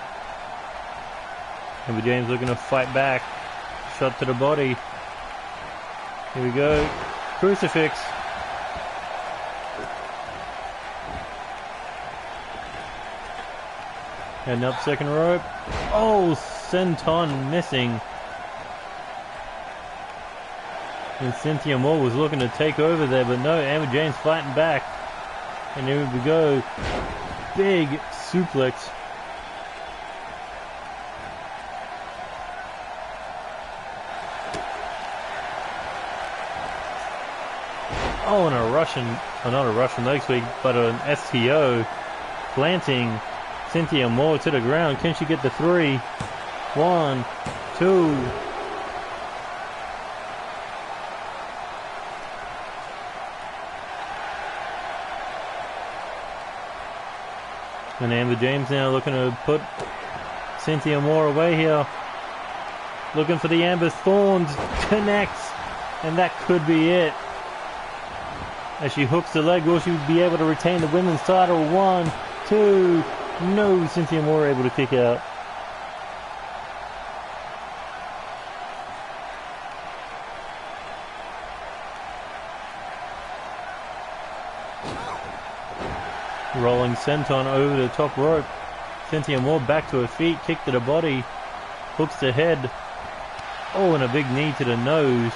Amber James looking to fight back. Shot to the body. Here we go. Crucifix. Heading up second rope. Oh, senton missing. And Cynthia Moore was looking to take over there, but no, Amber James fighting back. And here we go. Big suplex. Oh, and a Russian, not a Russian leg sweep, but an STO. Planting Cynthia Moore to the ground. Can she get the 3? 1, 2. And Amber James now looking to put Cynthia Moore away here. Looking for the Amber Thorns. Connects. And that could be it. As she hooks the leg, will she be able to retain the women's title? 1, 2, no, Cynthia Moore able to kick out. Rolling senton over the top rope. Cynthia Moore back to her feet, kick to the body, hooks the head. Oh, and a big knee to the nose.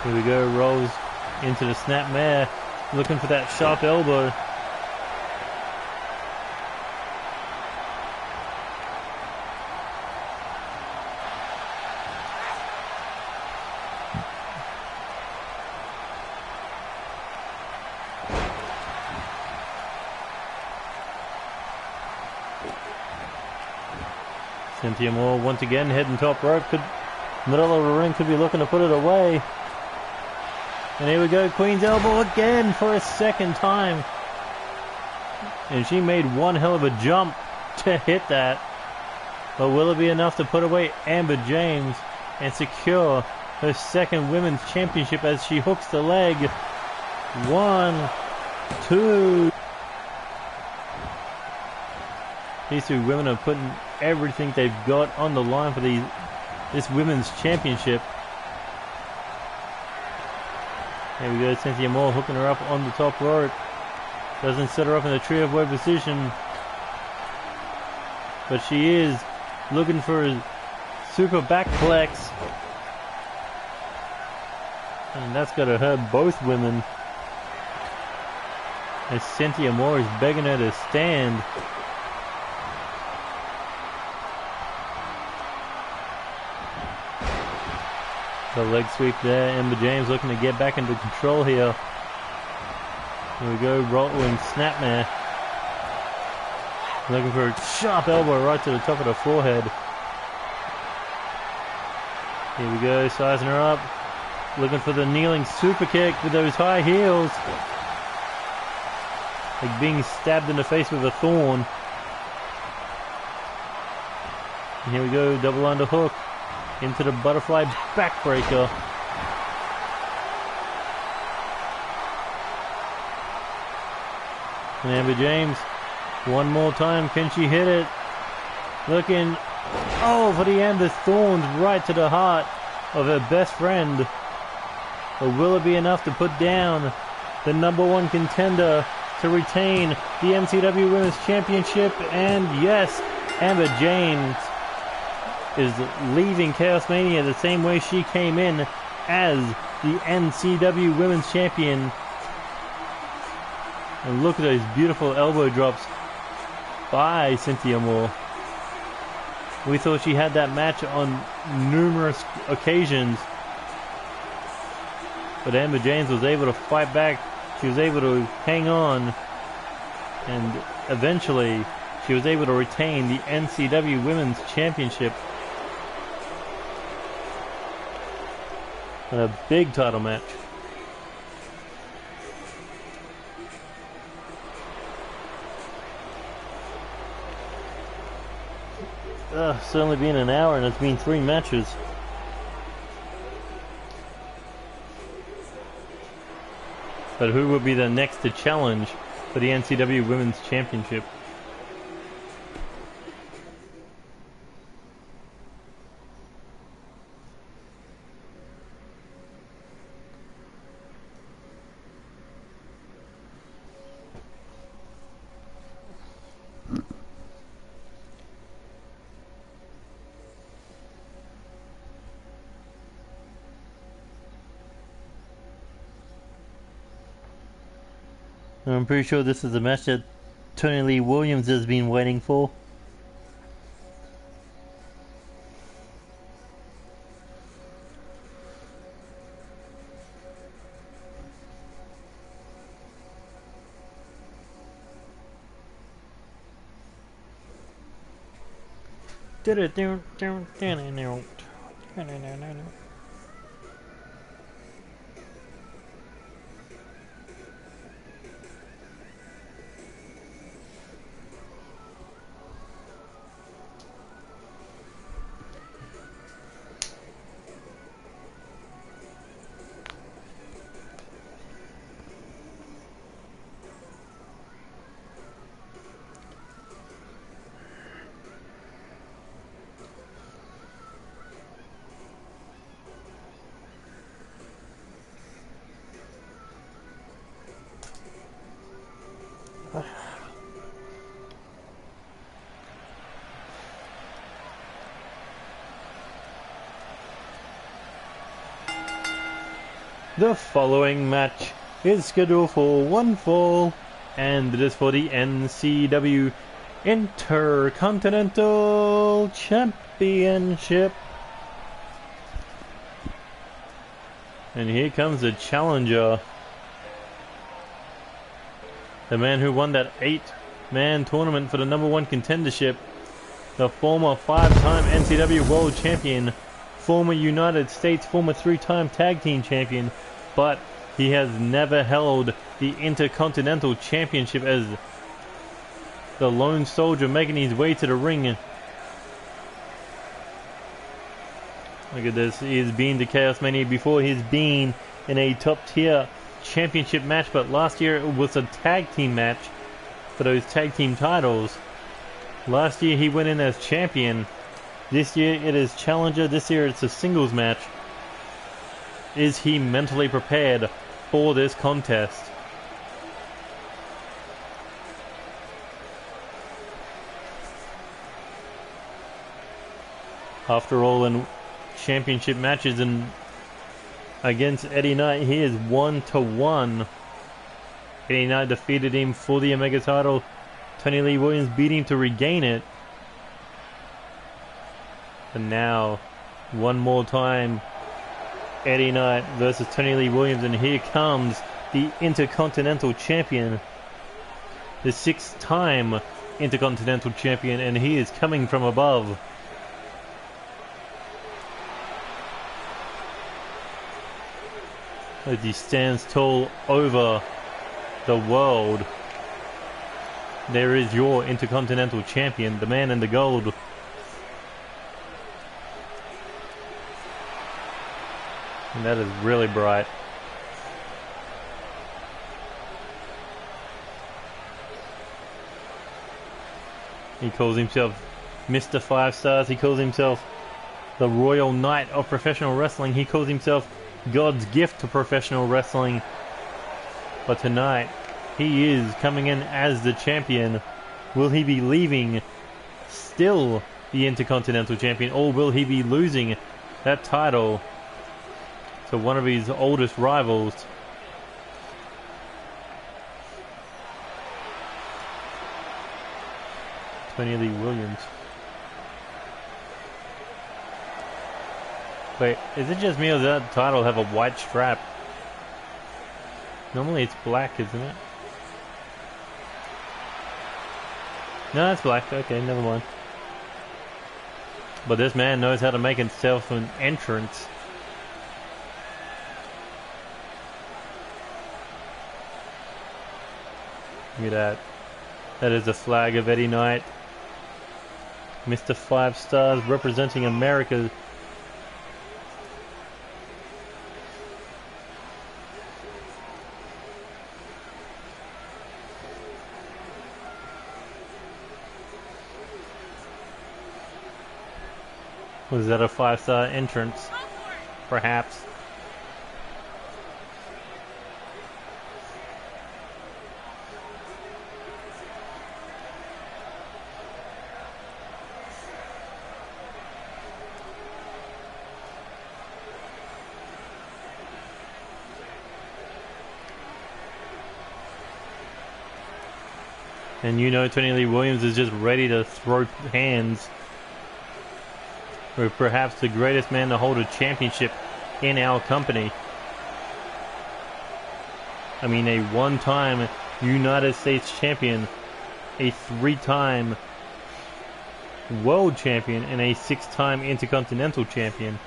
Here we go, rolls into the snapmare, looking for that sharp elbow. Cynthia Moore once again heading top rope, middle of the ring, could be looking to put it away. And here we go, Queen's elbow again for a second time. And she made one hell of a jump to hit that. But will it be enough to put away Amber James and secure her second women's championship as she hooks the leg? 1, 2. These two women are putting everything they've got on the line for this women's championship. There we go, Cynthia Moore hooking her up on the top rope. Doesn't set her up in the tree of woe position. But she is looking for a super backflex. And that's got to hurt both women. As Cynthia Moore is begging her to stand. The leg sweep there. Amber James looking to get back into control here. Here we go, rolling snapmare. Looking for a sharp elbow right to the top of the forehead. Here we go, sizing her up. Looking for the kneeling super kick with those high heels. Like being stabbed in the face with a thorn. And here we go, double underhook. Into the butterfly backbreaker. And Amber James, one more time, can she hit it? Looking, oh, for the Amber Thorns right to the heart of her best friend. But will it be enough to put down the #1 contender to retain the NCW Women's Championship? And yes, Amber James is leaving ChaosMania the same way she came in, as the NCW Women's Champion. And look at those beautiful elbow drops by Cynthia Moore. We thought she had that match on numerous occasions, but Amber James was able to fight back. She was able to hang on, and eventually she was able to retain the NCW Women's Championship. A big title match. It's only been an hour and it's been 3 matches. But who will be the next to challenge for the NCW Women's Championship? I'm pretty sure this is the match that Tony Lee Williams has been waiting for. The following match is scheduled for one fall, and it is for the NCW Intercontinental Championship. And here comes the challenger. The man who won that 8-man tournament for the #1 contendership. The former 5-time NCW World Champion. Former United States, former 3-time Tag Team Champion. But he has never held the Intercontinental Championship as the lone soldier making his way to the ring. Look at this. He has been to ChaosMania before. He's been in a top tier championship match, but last year it was a tag team match for those tag team titles. Last year he went in as champion. This year it is challenger. This year it's a singles match. Is he mentally prepared for this contest? After all, in championship matches and against Eddie Knight, he is 1-1. Eddie Knight defeated him for the Omega title. Tony Lee Williams beat him to regain it. And now, one more time, Eddie Knight versus Tony Lee Williams, and here comes the Intercontinental Champion, the 6th-time Intercontinental Champion, and he is coming from above. As he stands tall over the world. There is your Intercontinental Champion, the man in the gold. And that is really bright. He calls himself Mr. 5 Stars. He calls himself the Royal Knight of Professional Wrestling. He calls himself God's gift to professional wrestling. But tonight, he is coming in as the champion. Will he be leaving still the Intercontinental Champion, or will he be losing that title to one of his oldest rivals? Tony Lee Williams. Wait, is it just me or does that title have a white strap? Normally it's black, isn't it? No, it's black. Okay, never mind. But this man knows how to make himself an entrance. Look at that. That is the flag of Eddie Knight. Mr. 5 Stars representing America. Was that a 5-star entrance? Perhaps. And you know Tony Lee Williams is just ready to throw hands with perhaps the greatest man to hold a championship in our company. I mean, a 1-time United States champion, a 3-time world champion, and a 6-time Intercontinental champion.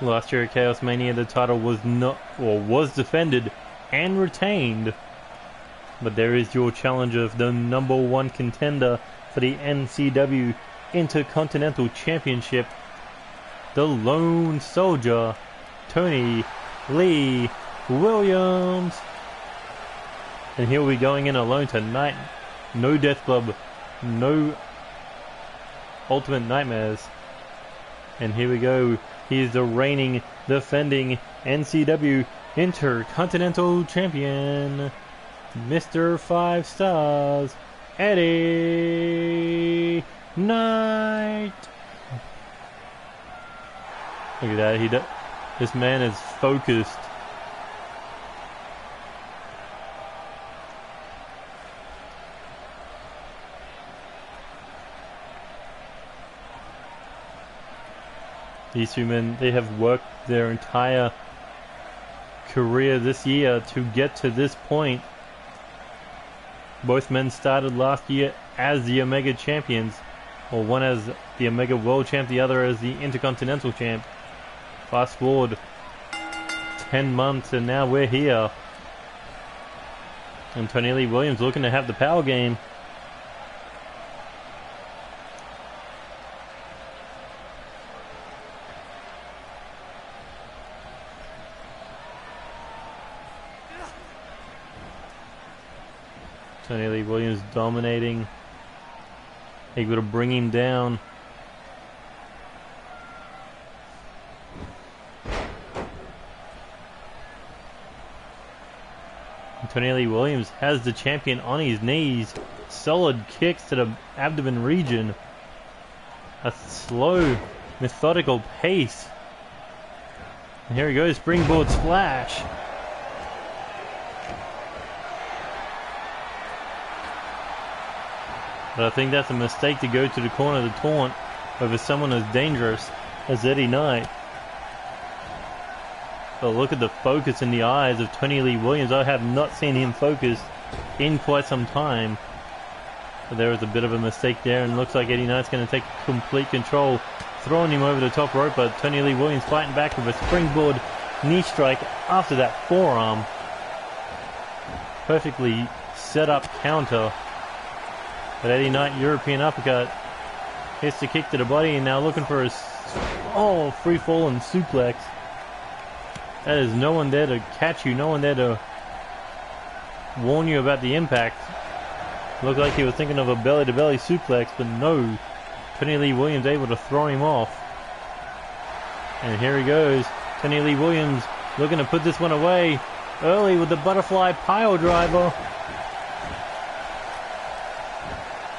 Last year at ChaosMania, the title was not, or was defended and retained. But there is your challenger of the #1 contender for the NCW Intercontinental Championship. the lone soldier, Tony Lee Williams. And he'll be going in alone tonight. No Death Club, no Ultimate Nightmares. And here we go. He is the reigning, defending NCW Intercontinental Champion, Mr. 5 Stars, Eddie Knight. Look at that. This man is focused. These two men, they have worked their entire career this year to get to this point. Both men started last year as the Omega champions, or one as the Omega World Champ, the other as the Intercontinental Champ. Fast forward 10 months and now we're here. And Tony Lee Williams looking to have the power game. Tony Lee Williams dominating, able to bring him down. And Tony Lee Williams has the champion on his knees. Solid kicks to the abdomen region. A slow, methodical pace. And here he goes, springboard splash. But I think that's a mistake to go to the corner of the taunt over someone as dangerous as Eddie Knight. But look at the focus in the eyes of Tony Lee Williams. I have not seen him focused in quite some time. But there was a bit of a mistake there, and looks like Eddie Knight's going to take complete control, throwing him over the top rope. But Tony Lee Williams fighting back with a springboard knee strike after that forearm. Perfectly set up counter. But Eddie Knight, European uppercut, hits the kick to the body, and now looking for a free fall and suplex. That is no one there to catch you, no one there to warn you about the impact. Looked like he was thinking of a belly-to-belly suplex, but no. Tony Lee Williams able to throw him off. And here he goes. Tony Lee Williams looking to put this one away early with the butterfly pile driver.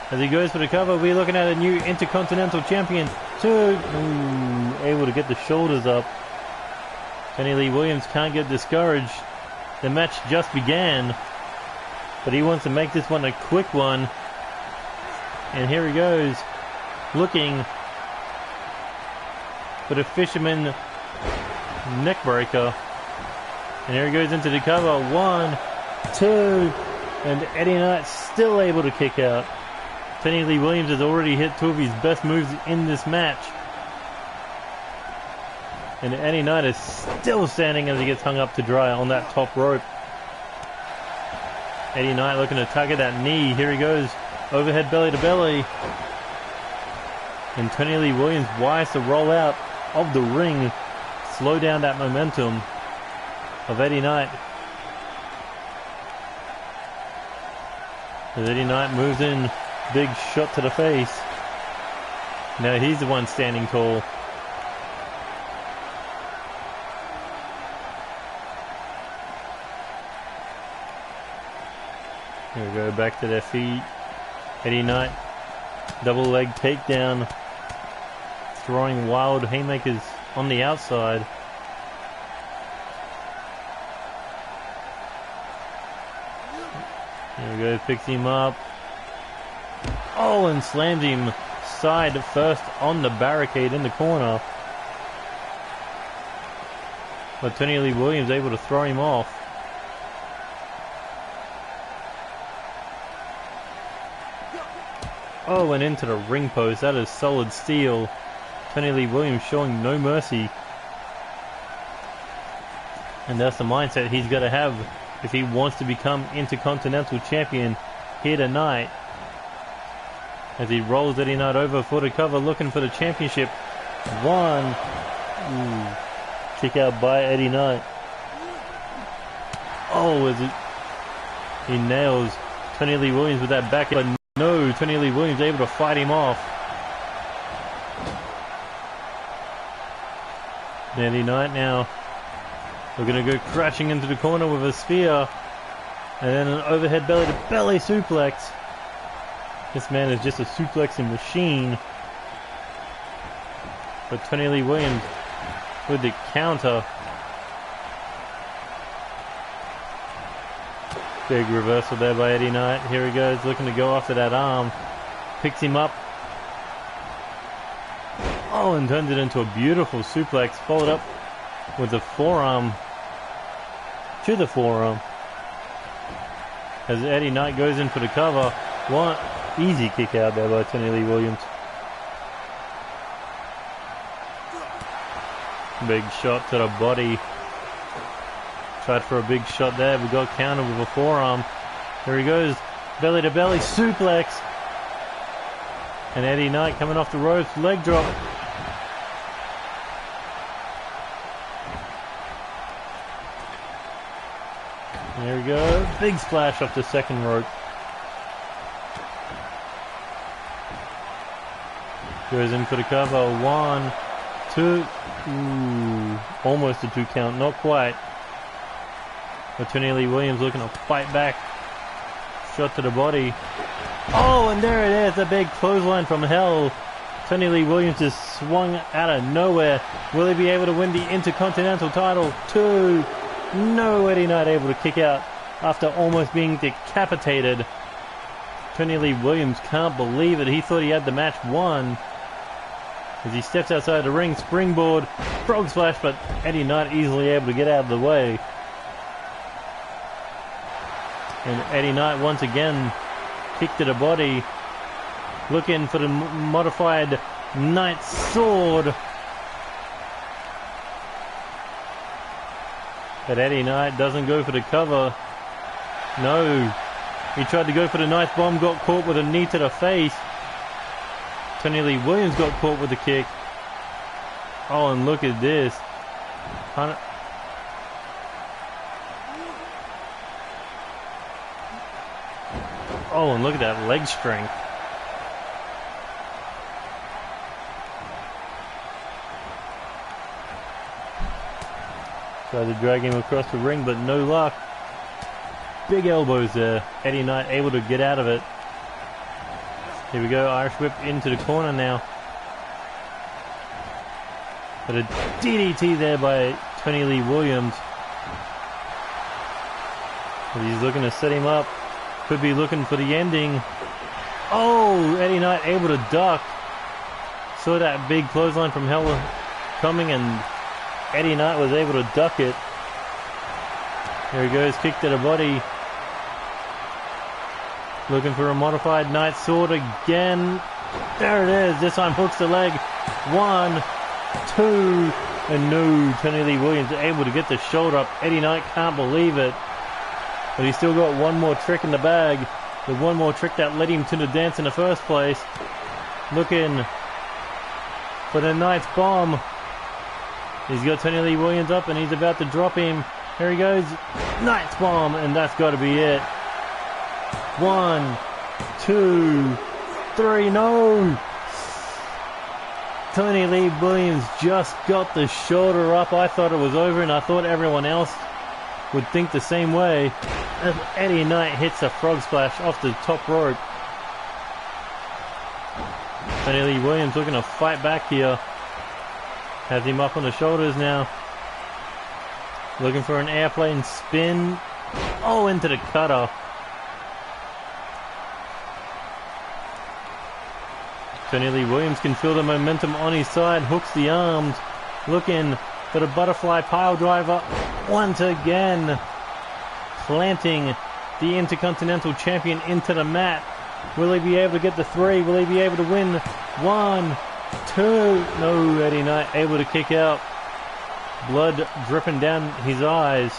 As he goes for the cover, we're looking at a new Intercontinental Champion. Able to get the shoulders up. Tony Lee Williams can't get discouraged. The match just began, but he wants to make this one a quick one. And here he goes, looking for the fisherman neckbreaker. And here he goes into the cover. 1, 2, and Eddie Knight still able to kick out. Tony Lee Williams has already hit 2 of his best moves in this match. And Eddie Knight is still standing as he gets hung up to dry on that top rope. Eddie Knight looking to tug at that knee. Here he goes. Overhead belly to belly. And Tony Lee Williams wise to roll out of the ring. Slow down that momentum of Eddie Knight. As Eddie Knight moves in. Big shot to the face. Now he's the one standing tall. Here we go, back to their feet. Eddie Knight, double leg takedown. Throwing wild haymakers on the outside. Here we go, picks him up. Oh, and slams him side first on the barricade in the corner. But Tony Lee Williams able to throw him off. Oh, and into the ring post. That is solid steel. Tony Lee Williams showing no mercy. And that's the mindset he's got to have if he wants to become Intercontinental Champion here tonight. As he rolls Eddie Knight over for the cover, looking for the championship. 1, Ooh. Kick out by Eddie Knight. Oh, is it? He nails Tony Lee Williams with that back, but no, Tony Lee Williams able to fight him off. Eddie Knight now. We're going to go crashing into the corner with a spear. And then an overhead belly-to-belly suplex. This man is just a suplexing machine. But Tony Lee Williams with the counter. Big reversal there by Eddie Knight. Here he goes, looking to go after that arm. Picks him up. Oh, and turns it into a beautiful suplex. Followed up with the forearm to the forearm. As Eddie Knight goes in for the cover. One easy kick out there by Tony Lee Williams. Big shot to the body. Tried for a big shot there. We got countered with a forearm. Here he goes. Belly to belly suplex. And Eddie Knight coming off the ropes. Leg drop. There we go. Big splash off the second rope. Goes in for the cover. 1, 2. Ooh, almost a 2 count. Not quite. But Tony Lee Williams looking to fight back. Shot to the body. Oh, and there it is. A big clothesline from hell. Tony Lee Williams just swung out of nowhere. Will he be able to win the Intercontinental title? 2. No, Eddie Knight able to kick out after almost being decapitated. Tony Lee Williams can't believe it. He thought he had the match won. As he steps outside the ring, springboard, frog splash, but Eddie Knight easily able to get out of the way. And Eddie Knight once again kick to the body, looking for the modified Knight Sword. But Eddie Knight doesn't go for the cover. No. He tried to go for the Knight Bomb, got caught with a knee to the face. Tony Lee Williams got caught with the kick. Oh, and look at this. Oh, and look at that leg strength. Tried to drag him across the ring, but no luck. Big elbows there. Eddie Knight able to get out of it. Here we go, Irish whip into the corner now. But a DDT there by Tony Lee Williams. But he's looking to set him up. Could be looking for the ending. Oh, Eddie Knight able to duck. Saw that big clothesline from hell coming, and Eddie Knight was able to duck it. Here he goes, kick to the body. Looking for a modified Knight Sword again. There it is. This time hooks the leg. 1, 2, and no. Tony Lee Williams able to get the shoulder up. Eddie Knight can't believe it. But he's still got one more trick in the bag. The one more trick that led him to the dance in the first place. Looking for the Knight's Bomb. He's got Tony Lee Williams up and he's about to drop him. Here he goes. Knight's Bomb, and that's got to be it. 1, 2, 3, no! Tony Lee Williams just got the shoulder up. I thought it was over, and I thought everyone else would think the same way. As Eddie Knight hits a frog splash off the top rope. Tony Lee Williams looking to fight back here. Has him up on the shoulders now. Looking for an airplane spin. Oh, into the cutter. Tony Lee Williams can feel the momentum on his side. Hooks the arms. Looking for the butterfly pile driver. Once again. Planting the Intercontinental Champion into the mat. Will he be able to get the 3? Will he be able to win? 1, 2. No, Eddie Knight able to kick out. Blood dripping down his eyes.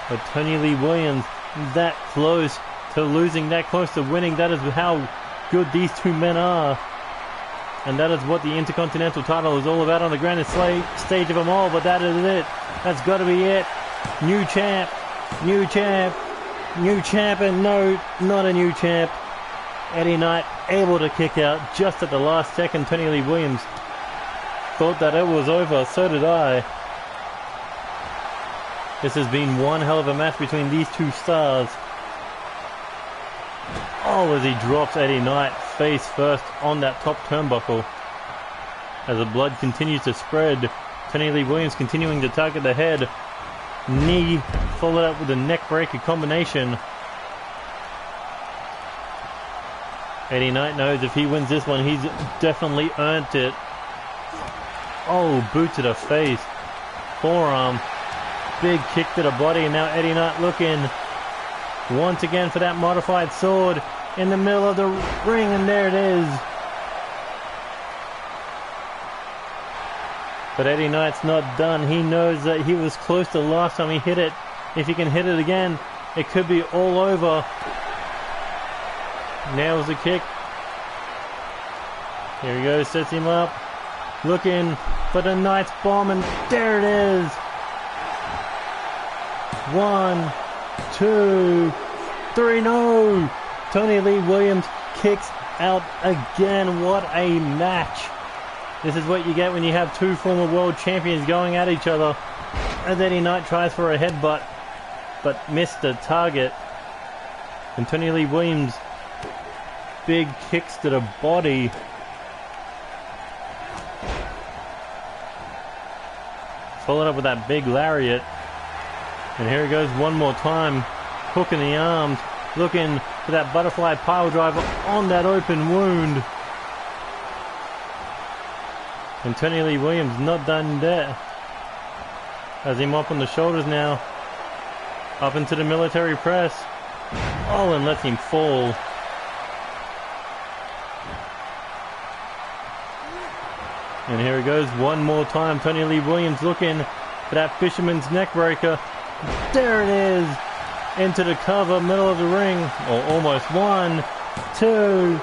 But Tony Lee Williams that close to losing, that close to winning. That is how good these two men are. And that is what the Intercontinental title is all about on the grandest stage of them all, but that is it. That's got to be it. New champ, new champ, new champ, and no, not a new champ. Eddie Knight able to kick out just at the last second. Tony Lee Williams thought that it was over, so did I. This has been one hell of a match between these two stars. Oh, as he drops Eddie Knight face first on that top turnbuckle. As the blood continues to spread, Tony Lee Williams continuing to target the head. Knee followed up with a neck breaker combination. Eddie Knight knows if he wins this one, he's definitely earned it. Oh, boot to the face. Forearm. Big kick to the body, and now Eddie Knight looking once again for that modified sword in the middle of the ring, and there it is. But Eddie Knight's not done. He knows that he was close the last time he hit it. If he can hit it again, it could be all over. Nails the kick. Here he goes, sets him up. Looking for the Knight's bomb, and there it is. 1, 2, 3, no! Tony Lee Williams kicks out again. What a match. This is what you get when you have two former world champions going at each other. And Eddie Knight tries for a headbutt, but missed the target. And Tony Lee Williams, big kicks to the body. Followed up with that big lariat. And here he goes one more time. Hook in the arms. Looking for that butterfly pile driver on that open wound. And Tony Lee Williams not done there. Has him up on the shoulders now. Up into the military press. Oh, and lets him fall. And here he goes one more time. Tony Lee Williams looking for that fisherman's neck breaker. There it is. Into the cover, middle of the ring. Or almost. 1, 2,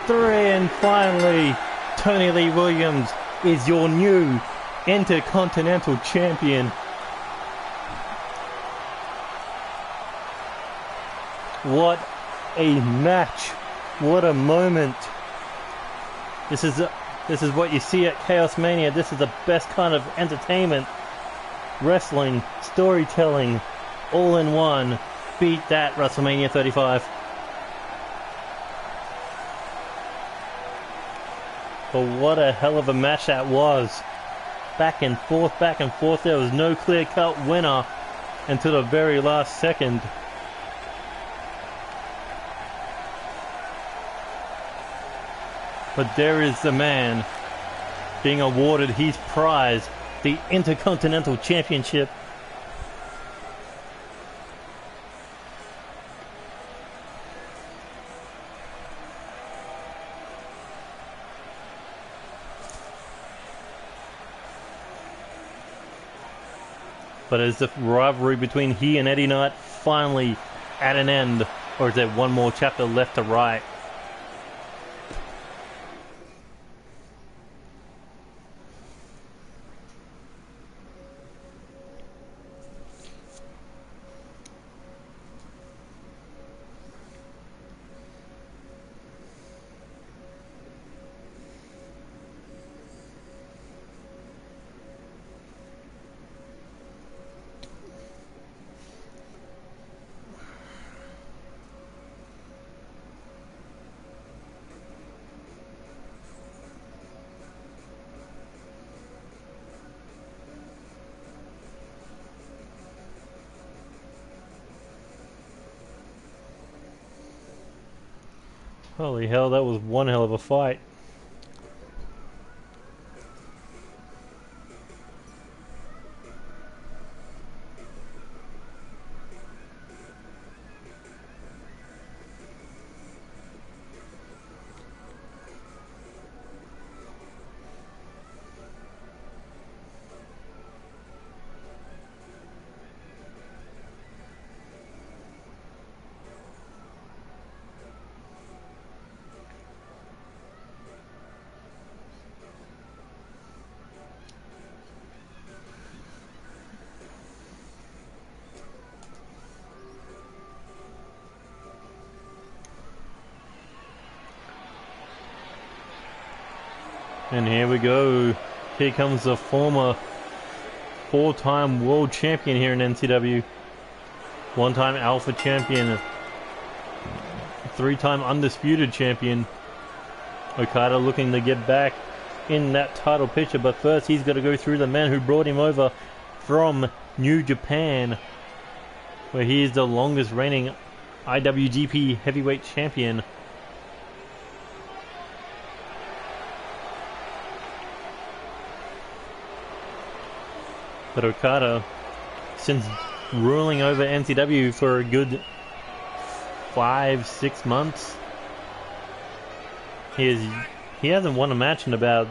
3, and finally, Tony Lee Williams is your new Intercontinental Champion. What a match. What a moment. This is what you see at ChaosMania. This is the best kind of entertainment. Wrestling, storytelling, all in one. Beat that, WrestleMania 35. But what a hell of a match that was. Back and forth, back and forth. There was no clear-cut winner until the very last second. But there is the man being awarded his prize, the Intercontinental Championship. But is the rivalry between he and Eddie Knight finally at an end, or is there one more chapter left to write? Holy hell, that was one hell of a fight. And here we go. Here comes the former 4-time world champion here in NCW. 1-time Alpha champion. 3-time Undisputed champion. Okada looking to get back in that title picture, but first he's got to go through the man who brought him over from New Japan, where he is the longest reigning IWGP heavyweight champion. But Okada, since ruling over NCW for a good 5-6 months, he hasn't won a match in about,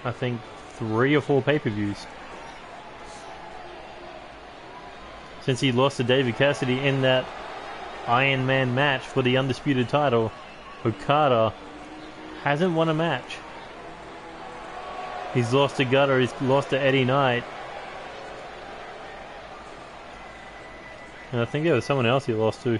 I think, 3 or 4 pay-per-views. Since he lost to David Cassidy in that Iron Man match for the Undisputed title, Okada hasn't won a match. He's lost to Gutter, he's lost to Eddie Knight. And I think there was someone else he lost to.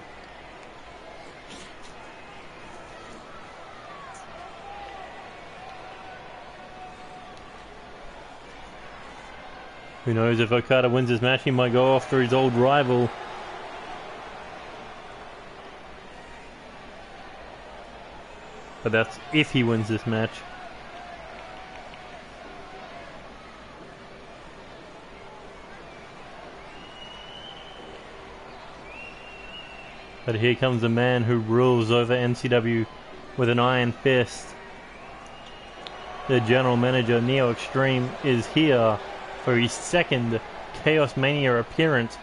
Who knows, if Okada wins this match, he might go after his old rival. But that's if he wins this match. But here comes the man who rules over NCW with an iron fist. The general manager, NeoXtreme, is here for his second ChaosMania appearance.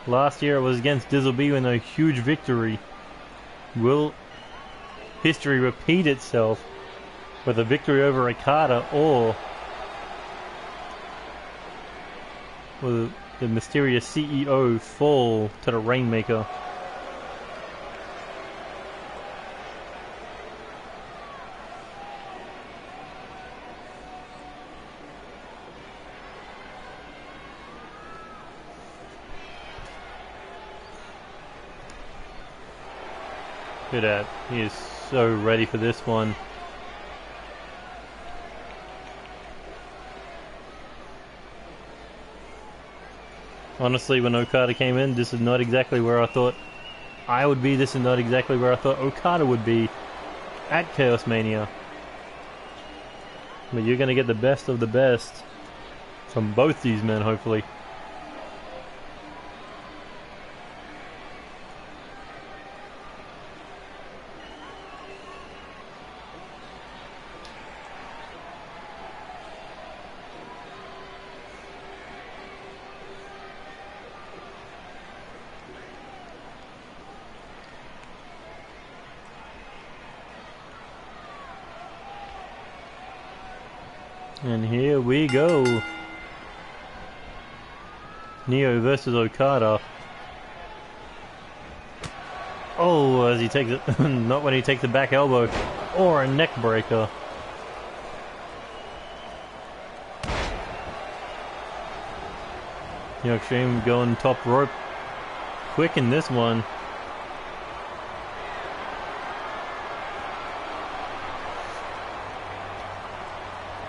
Last year it was against Dizzle B in a huge victory. Will history repeat itself with a victory over Akira, or will the mysterious CEO fall to the Rainmaker? Look at that. He is so ready for this one. Honestly, when Okada came in, this is not exactly where I thought I would be. This is not exactly where I thought Okada would be at ChaosMania. But you're going to get the best of the best from both these men, hopefully. And here we go. Neo versus Okada. Oh, as he takes it, not when he takes the back elbow or a neck breaker. NeoXtreme going top rope quick in this one.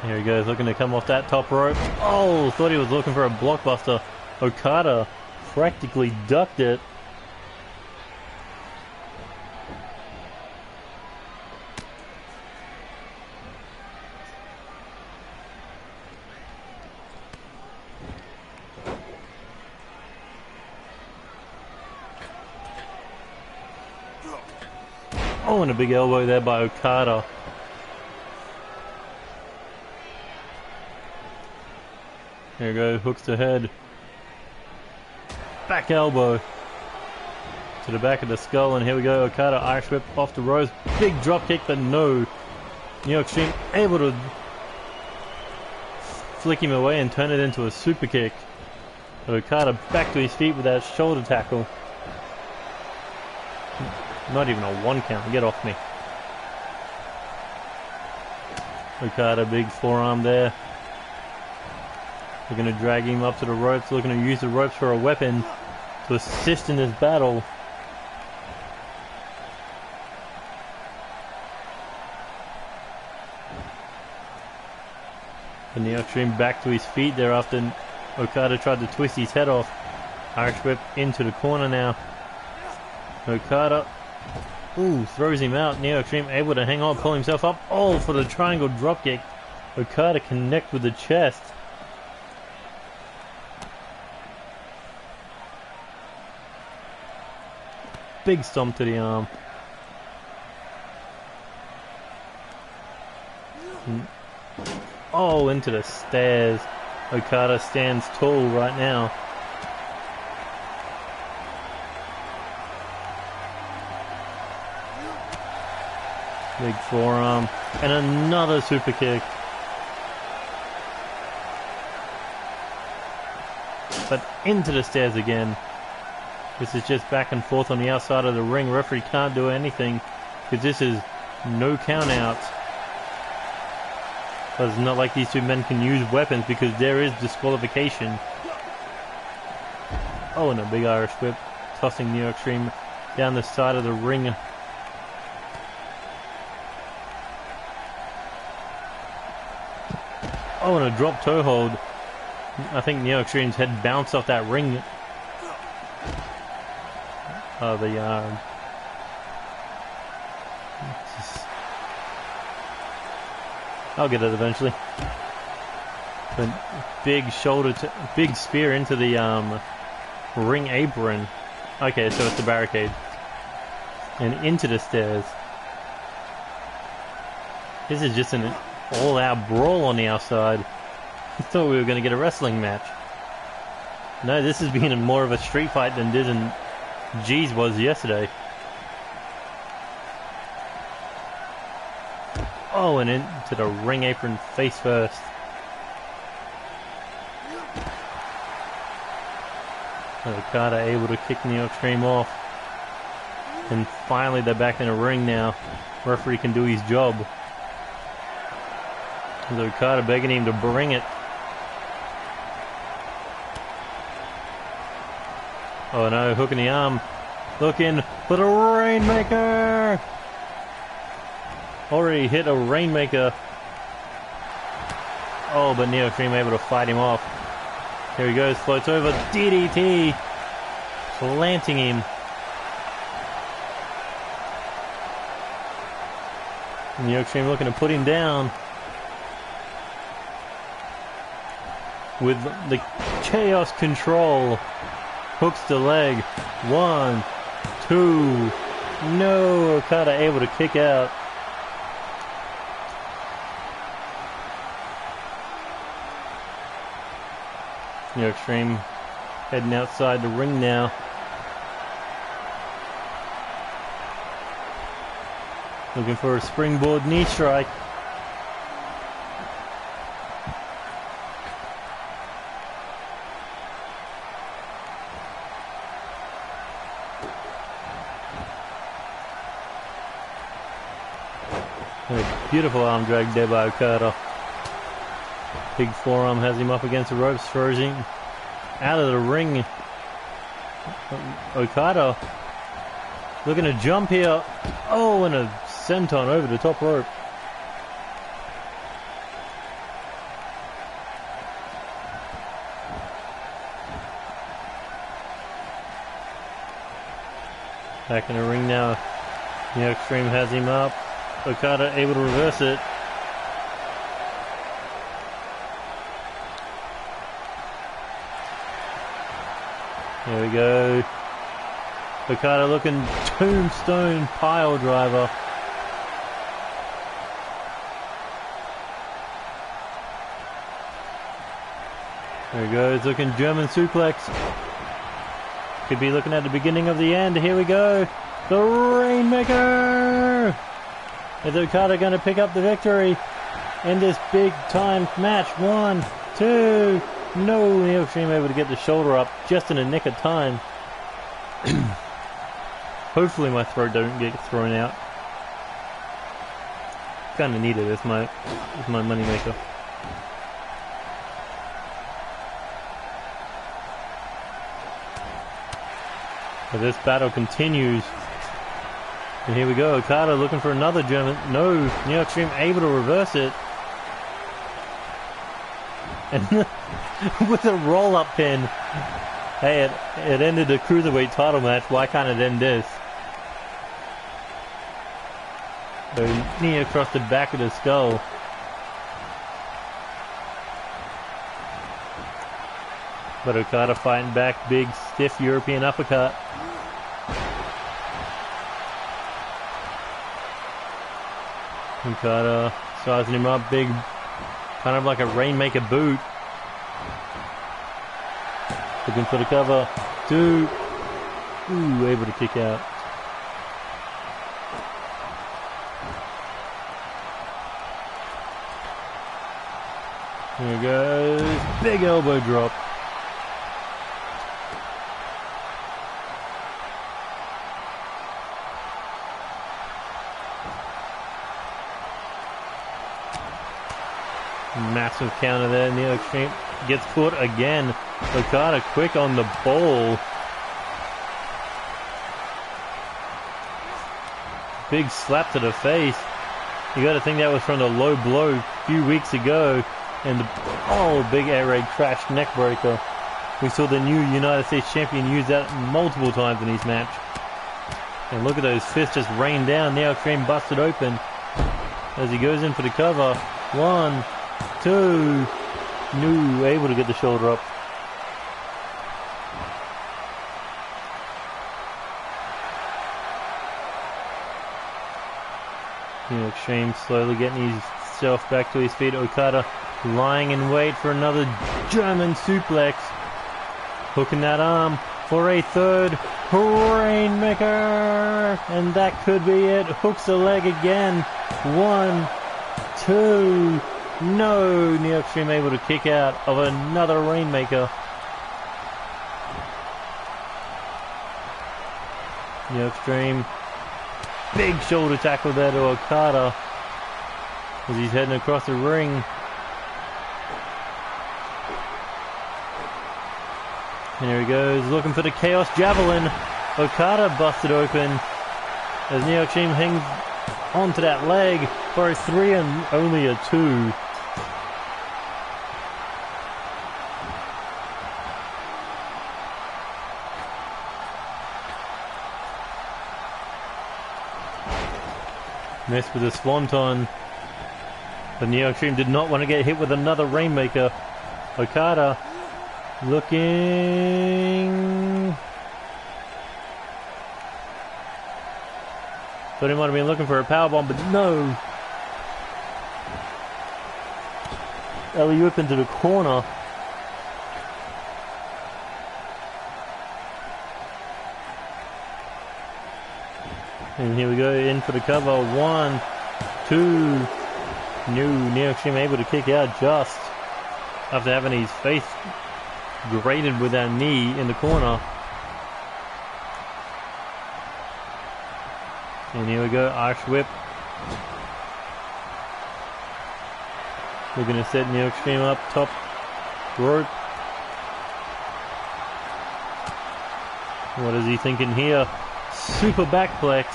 Here he goes, looking to come off that top rope. Oh, thought he was looking for a blockbuster. Okada practically ducked it. Oh, and a big elbow there by Okada. There we go, hooks to head. Back elbow to the back of the skull, and here we go. Okada Irish whip off the ropes. Big drop kick, but no. NeoXtreme able to flick him away and turn it into a super kick. Okada back to his feet with that shoulder tackle. Not even a 1 count. Get off me. Okada, big forearm there. They're going to drag him up to the ropes, looking to use the ropes for a weapon to assist in this battle. And NeoXtreme back to his feet there after Okada tried to twist his head off. Irish whip into the corner now. Okada, ooh, throws him out. NeoXtreme able to hang on, pull himself up. Oh, for the triangle dropkick. Okada connect with the chest. Big stomp to the arm. Oh, into the stairs. Okada stands tall right now. Big forearm. And another super kick. But into the stairs again. This is just back and forth on the outside of the ring. Referee can't do anything because this is no count outs. But it's not like these two men can use weapons because there is disqualification. Oh, and a big Irish whip. Tossing NeoXtreme down the side of the ring. Oh, and a drop toe hold. I think NeoXtreme's head bounced off that ring. Oh, the I'll get it eventually. But big shoulder, big spear into the ring apron. Okay, so it's the barricade. And into the stairs. This is just an all-out brawl on the outside. I thought we were going to get a wrestling match. No, this has been more of a street fight than Diz and G's was yesterday. Oh, and into the ring apron face first. Okada able to kick NeoXtreme off. And finally they're back in the ring now. Referee can do his job. Okada begging him to bring it. Oh no, hook in the arm. Looking for the Rainmaker! Already hit a Rainmaker. Oh, but NeoXtreme able to fight him off. Here he goes, floats over. DDT! Planting him. NeoXtreme looking to put him down. With the Chaos Control. Hooks the leg. 1, 2. No, Okada able to kick out. NeoXtreme heading outside the ring now. Looking for a springboard knee strike. Beautiful arm drag there by Okada. Big forearm has him up against the ropes, throws him out of the ring. Okada looking to jump here. Oh, and a senton over the top rope. Back in the ring now. NeoXtreme has him up. Okada able to reverse it. There we go. Okada looking tombstone pile driver. There he goes, looking German suplex. Could be looking at the beginning of the end. Here we go. The Rainmaker! Is Okada going to pick up the victory in this big time match? 1, 2. No, NeoXtreme able to get the shoulder up just in the nick of time. Hopefully my throat doesn't get thrown out. Kind of needed it as my money maker. But this battle continues. And here we go, Okada looking for another German. No, NeoXtreme able to reverse it. And with a roll-up pin. Hey, it ended the Cruiserweight title match. Why can't it end this? So knee across the back of the skull. But Okada fighting back, big, stiff European uppercut. Okada sizing him up, big, kind of like a Rainmaker boot. Looking for the cover. Two. Ooh, able to kick out. Here goes. Big elbow drop. Massive counter there. NeoXtreme gets caught again. Okada quick on the ball. Big slap to the face. You got to think that was from the low blow a few weeks ago. And the big air raid crash neck breaker. We saw the new United States champion use that multiple times in his match. And look at those fists just rain down. NeoXtreme busted open as he goes in for the cover. 1, 2. No, able to get the shoulder up. NeoXtreme slowly getting himself back to his feet. Okada lying in wait for another German suplex. Hooking that arm for a third Rainmaker. And that could be it. Hooks the leg again. 1, 2. No, NeoXtreme able to kick out of another Rainmaker. NeoXtreme. Big shoulder tackle there to Okada as he's heading across the ring. And here he goes, looking for the Chaos Javelin. Okada busted open as NeoXtreme hangs onto that leg for a 3 and only a 2. Missed with a swanton. But NeoXtreme did not want to get hit with another Rainmaker. Okada looking. Thought he might have been looking for a powerbomb, but no. Ellie whip into the corner. And here we go, in for the cover. 1, 2. NeoXtreme able to kick out just after having his face grated with that knee in the corner. And here we go, Irish whip. We're going to set NeoXtreme up top rope. What is he thinking here? Super backplex.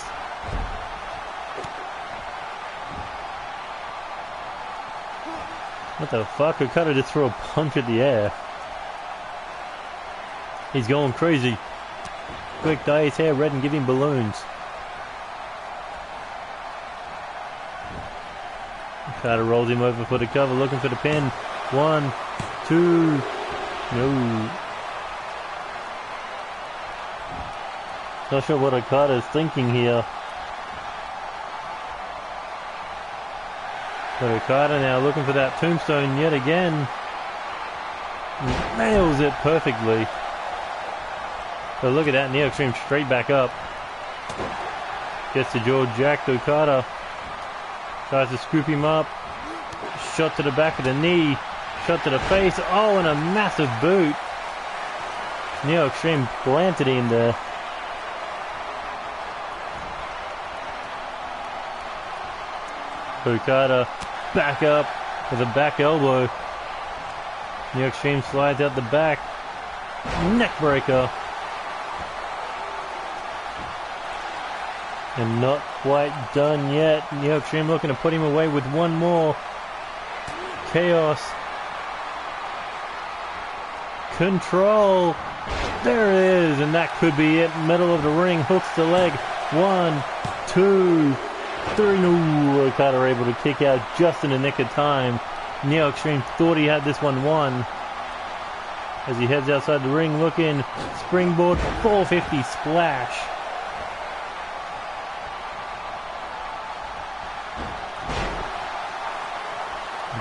What the fuck? Okada just threw a punch at the air. He's going crazy. Quick, dye his hair red and give him balloons. Okada rolls him over for the cover, looking for the pin. 1, 2. No. Not sure what Okada is thinking here. But Okada now looking for that tombstone yet again. Nails it perfectly. But look at that, NeoXtreme straight back up. Gets the jaw jacked. Okada tries to scoop him up. Shot to the back of the knee. Shot to the face. Oh, and a massive boot. NeoXtreme planted him there. Okada back up with a back elbow. NeoXtreme slides out the back. Neck breaker. And not quite done yet. NeoXtreme looking to put him away with one more. Chaos control. There it is, and that could be it. Middle of the ring, hooks the leg. 1, 2, 3. No, Okada able to kick out just in the nick of time. NeoXtreme thought he had this one won. As he heads outside the ring, looking, springboard, 450 splash.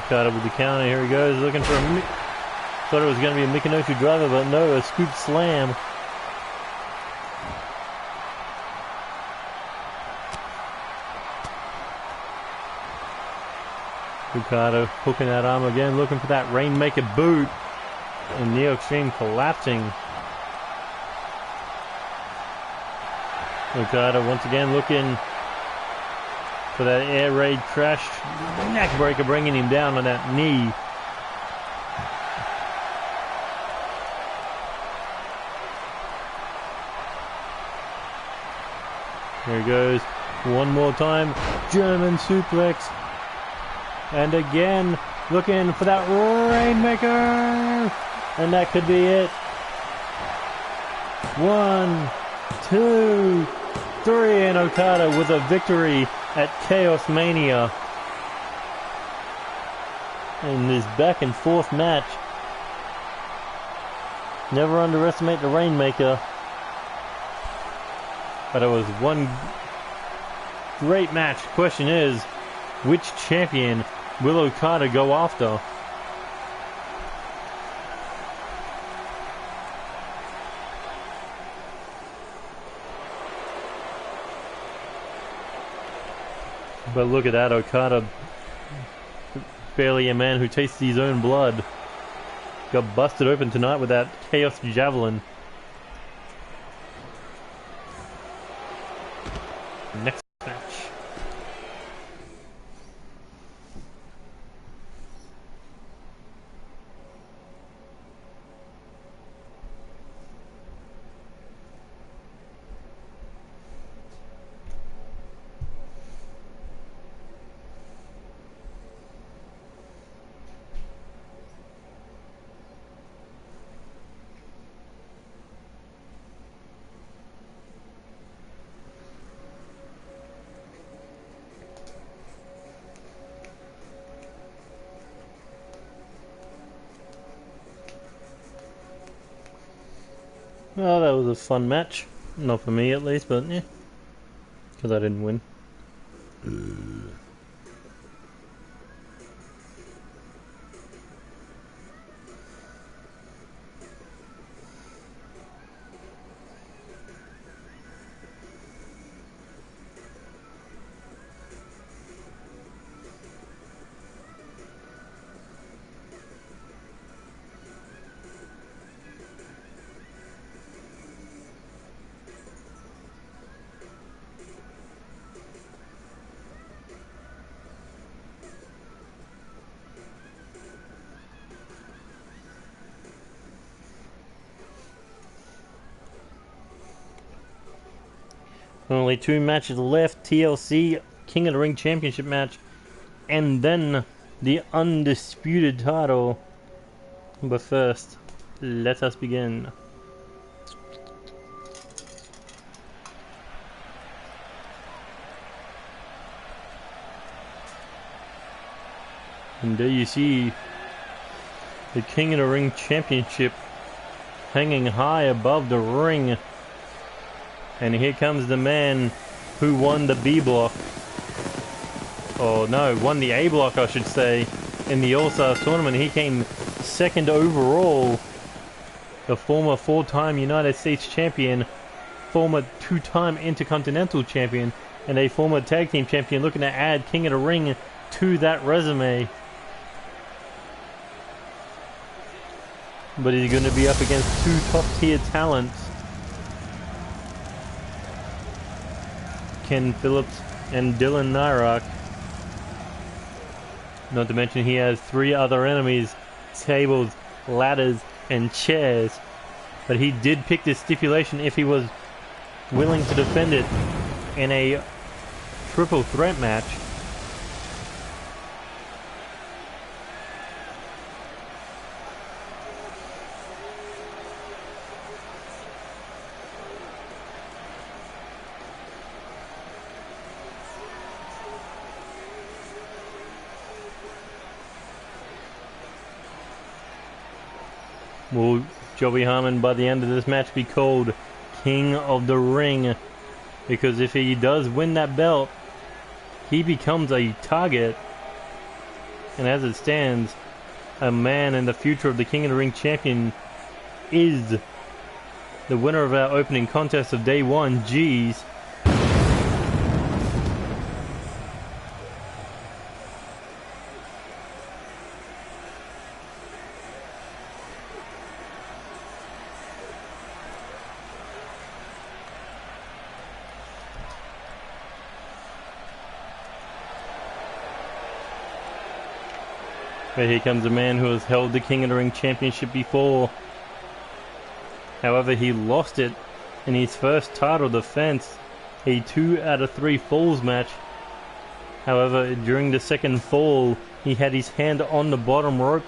Okada with the counter, here he goes, looking for a... Thought it was going to be a Mikinoshi driver, but no, a scoop slam. Okada hooking that arm again, looking for that Rainmaker boot. And NeoXtreme collapsing. Okada once again looking for that air raid crash. Neckbreaker bringing him down on that knee. Here he goes. One more time. German suplex. And again, looking for that Rainmaker. And that could be it. 1, 2, 3. And Okada with a victory at ChaosMania. In this back and forth match. Never underestimate the Rainmaker. But it was one great match. Question is, which champion will Okada go after? But look at that, Okada, barely a man who tastes his own blood, got busted open tonight with that Chaos Javelin. Next match. Well, that was a fun match. Not for me, at least, but yeah. Because I didn't win. Only 2 matches left. TLC King of the Ring Championship match. And then the Undisputed title. But first, let us begin. And there you see the King of the Ring Championship hanging high above the ring. And here comes the man who won the B block. Oh no, won the A block I should say, in the All-Stars tournament. He came second overall. The former 4-time United States champion, former 2-time Intercontinental champion, and a former tag team champion, looking to add King of the Ring to that resume. But he's going to be up against 2 top-tier talents. Ken Phillips and Dylan Nyrock. Not to mention he has 3 other enemies, tables, ladders, and chairs. But he did pick this stipulation if he was willing to defend it in a triple threat match. Will Joey Hartman by the end of this match be called King of the Ring? Because if he does win that belt, he becomes a target. And as it stands, a man in the future of the King of the Ring champion is the winner of our opening contest of day one. Jeez. But here comes a man who has held the King of the Ring championship before. However, he lost it in his first title defense, a 2 out of 3 falls match. However, during the second fall, he had his hand on the bottom rope,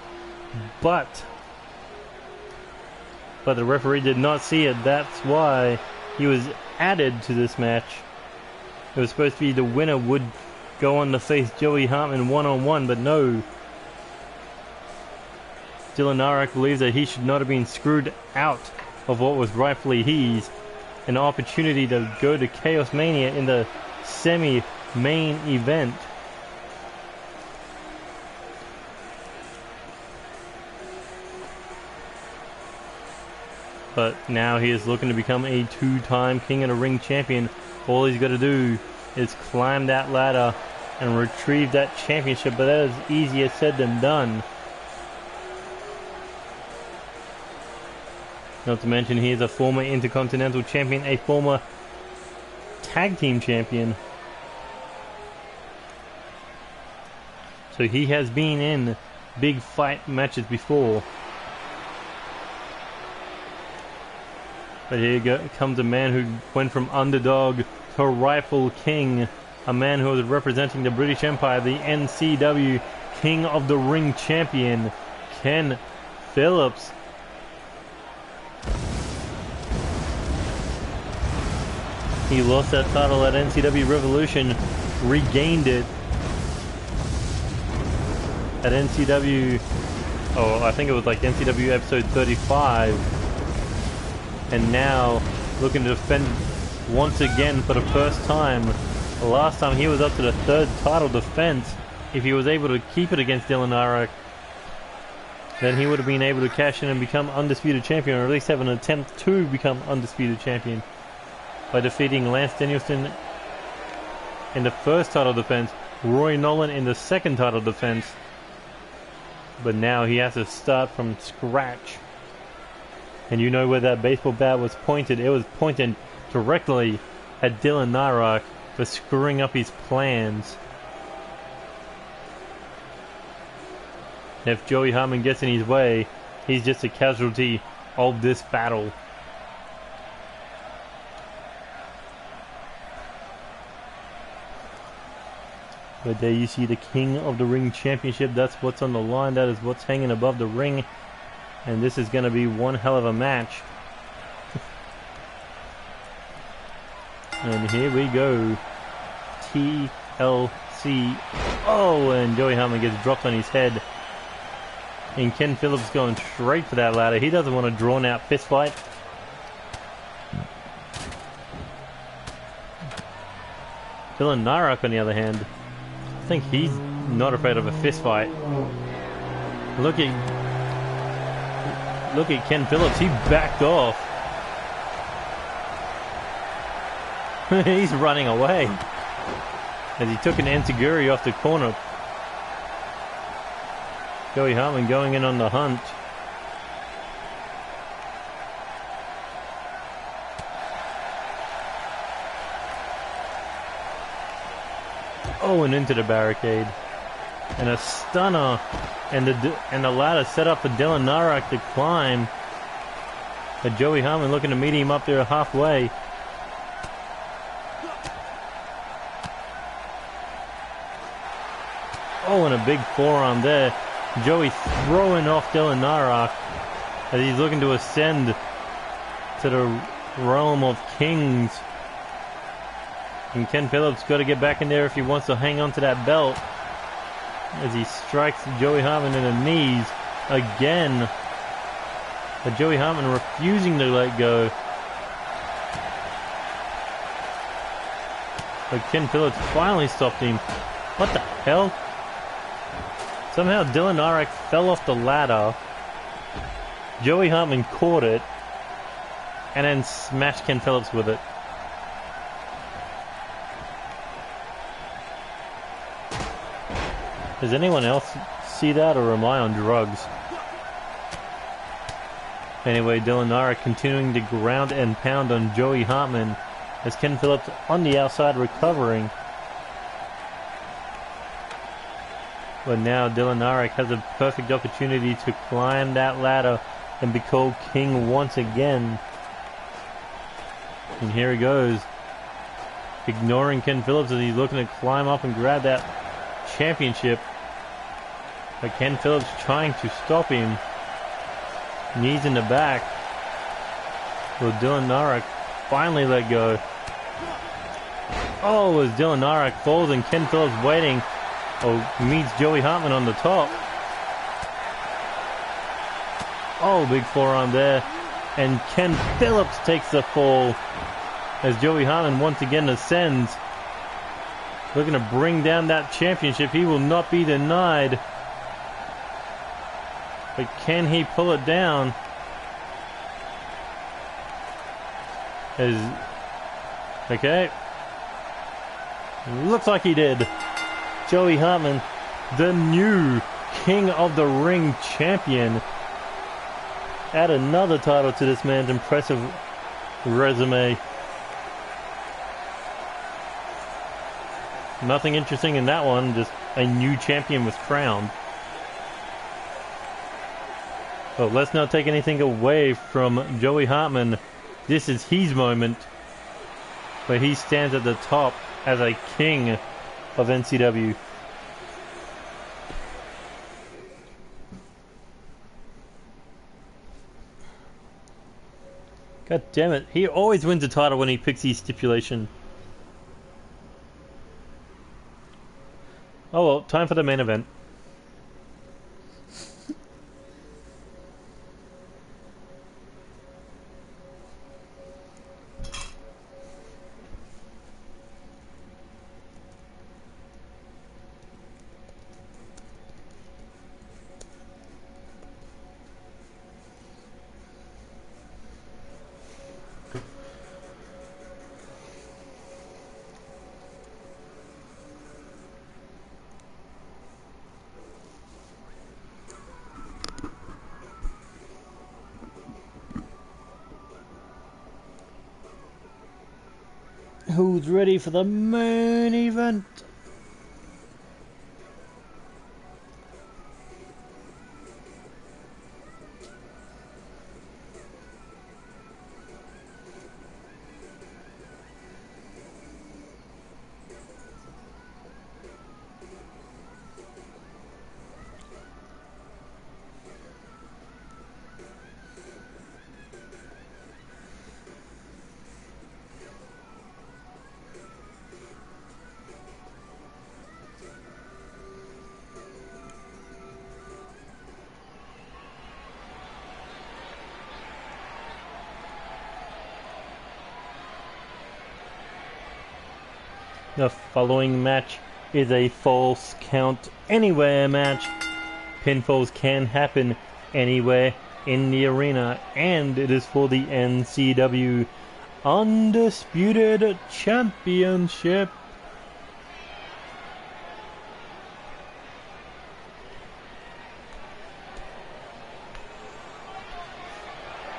but the referee did not see it. That's why he was added to this match. It was supposed to be the winner would go on to face Joey Hartman one-on-one, but no. Dylan Narak believes that he should not have been screwed out of what was rightfully his, an opportunity to go to ChaosMania in the semi-main event. But now he is looking to become a 2-time King of the Ring champion. All he's got to do is climb that ladder and retrieve that championship, but that is easier said than done. Not to mention he is a former Intercontinental Champion, a former Tag Team Champion. So he has been in big fight matches before. But here comes a man who went from underdog to rightful king. A man who was representing the British Empire, the NCW King of the Ring Champion, Ken Phillips. He lost that title at NCW Revolution, regained it at NCW, I think it was like NCW episode 35, and now looking to defend once again for the first time. The last time he was up to the 3rd title defense. If he was able to keep it against Dylan Narak, then he would have been able to cash in and become Undisputed Champion, or at least have an attempt to become Undisputed Champion, by defeating Lance Danielson in the 1st title defense, Roy Nolan in the 2nd title defense. But now he has to start from scratch. And you know where that baseball bat was pointed. It was pointed directly at Dylan Narak for screwing up his plans. If Joey Hartman gets in his way, he's just a casualty of this battle. But there you see the King of the Ring Championship. That's what's on the line. That is what's hanging above the ring. And this is going to be one hell of a match. And here we go. TLC. Oh, and Joey Hartman gets dropped on his head. And Ken Phillips going straight for that ladder. He doesn't want a drawn out fist fight. Dylan Narak, on the other hand, I think he's not afraid of a fist fight. Look at Ken Phillips. He backed off. He's running away as he took an enziguri off the corner. Joey Hartman going in on the hunt. Oh, and into the barricade. And a stunner. And the ladder set up for Dylan Narak to climb. But Joey Hartman looking to meet him up there halfway. Oh, and a big forearm there. Joey throwing off Dylan Narak as he's looking to ascend to the realm of kings. And Ken Phillips got to get back in there if he wants to hang on to that belt. As he strikes Joey Hartman in the knees again. But Joey Hartman refusing to let go. But Ken Phillips finally stopped him. What the hell? Somehow Dylan Arak fell off the ladder. Joey Hartman caught it. And then smashed Ken Phillips with it. Does anyone else see that, or am I on drugs? Anyway, Dylan Arak continuing to ground and pound on Joey Hartman as Ken Phillips on the outside recovering. But now Dylan Arak has a perfect opportunity to climb that ladder and be called king once again. And here he goes, ignoring Ken Phillips as he's looking to climb up and grab that championship. But Ken Phillips trying to stop him. Knees in the back. Will Dylan Arak finally let go? Oh, as Dylan Arak falls and Ken Phillips waiting. Oh, meets Joey Hartman on the top. Oh, big forearm there. And Ken Phillips takes the fall as Joey Hartman once again ascends. Looking to bring down that championship. He will not be denied. But can he pull it down? Okay. Looks like he did. Joey Hartman, the new King of the Ring champion. Add another title to this man's impressive resume. Nothing interesting in that one, just a new champion was crowned. But let's not take anything away from Joey Hartman. This is his moment, where he stands at the top as a king of NCW. God damn it, he always wins the title when he picks his stipulation. Oh well, time for the main event. Who's ready for the main event? The following match is a false count anywhere match. Pinfalls can happen anywhere in the arena, and it is for the NCW Undisputed Championship.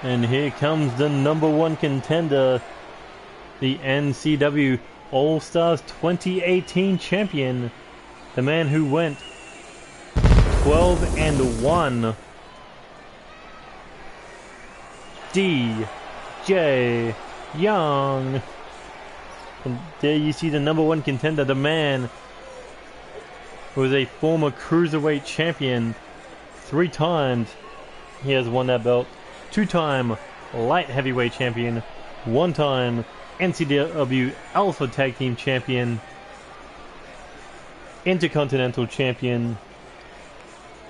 And here comes the /1 contender, the NCW All-Stars 2018 champion, the man who went 12-1, DJ Young. And there you see the /1 contender, the man who is a former Cruiserweight champion 3 times. He has won that belt. 2-time light heavyweight champion, 1-time NCW Alpha Tag Team Champion, Intercontinental Champion,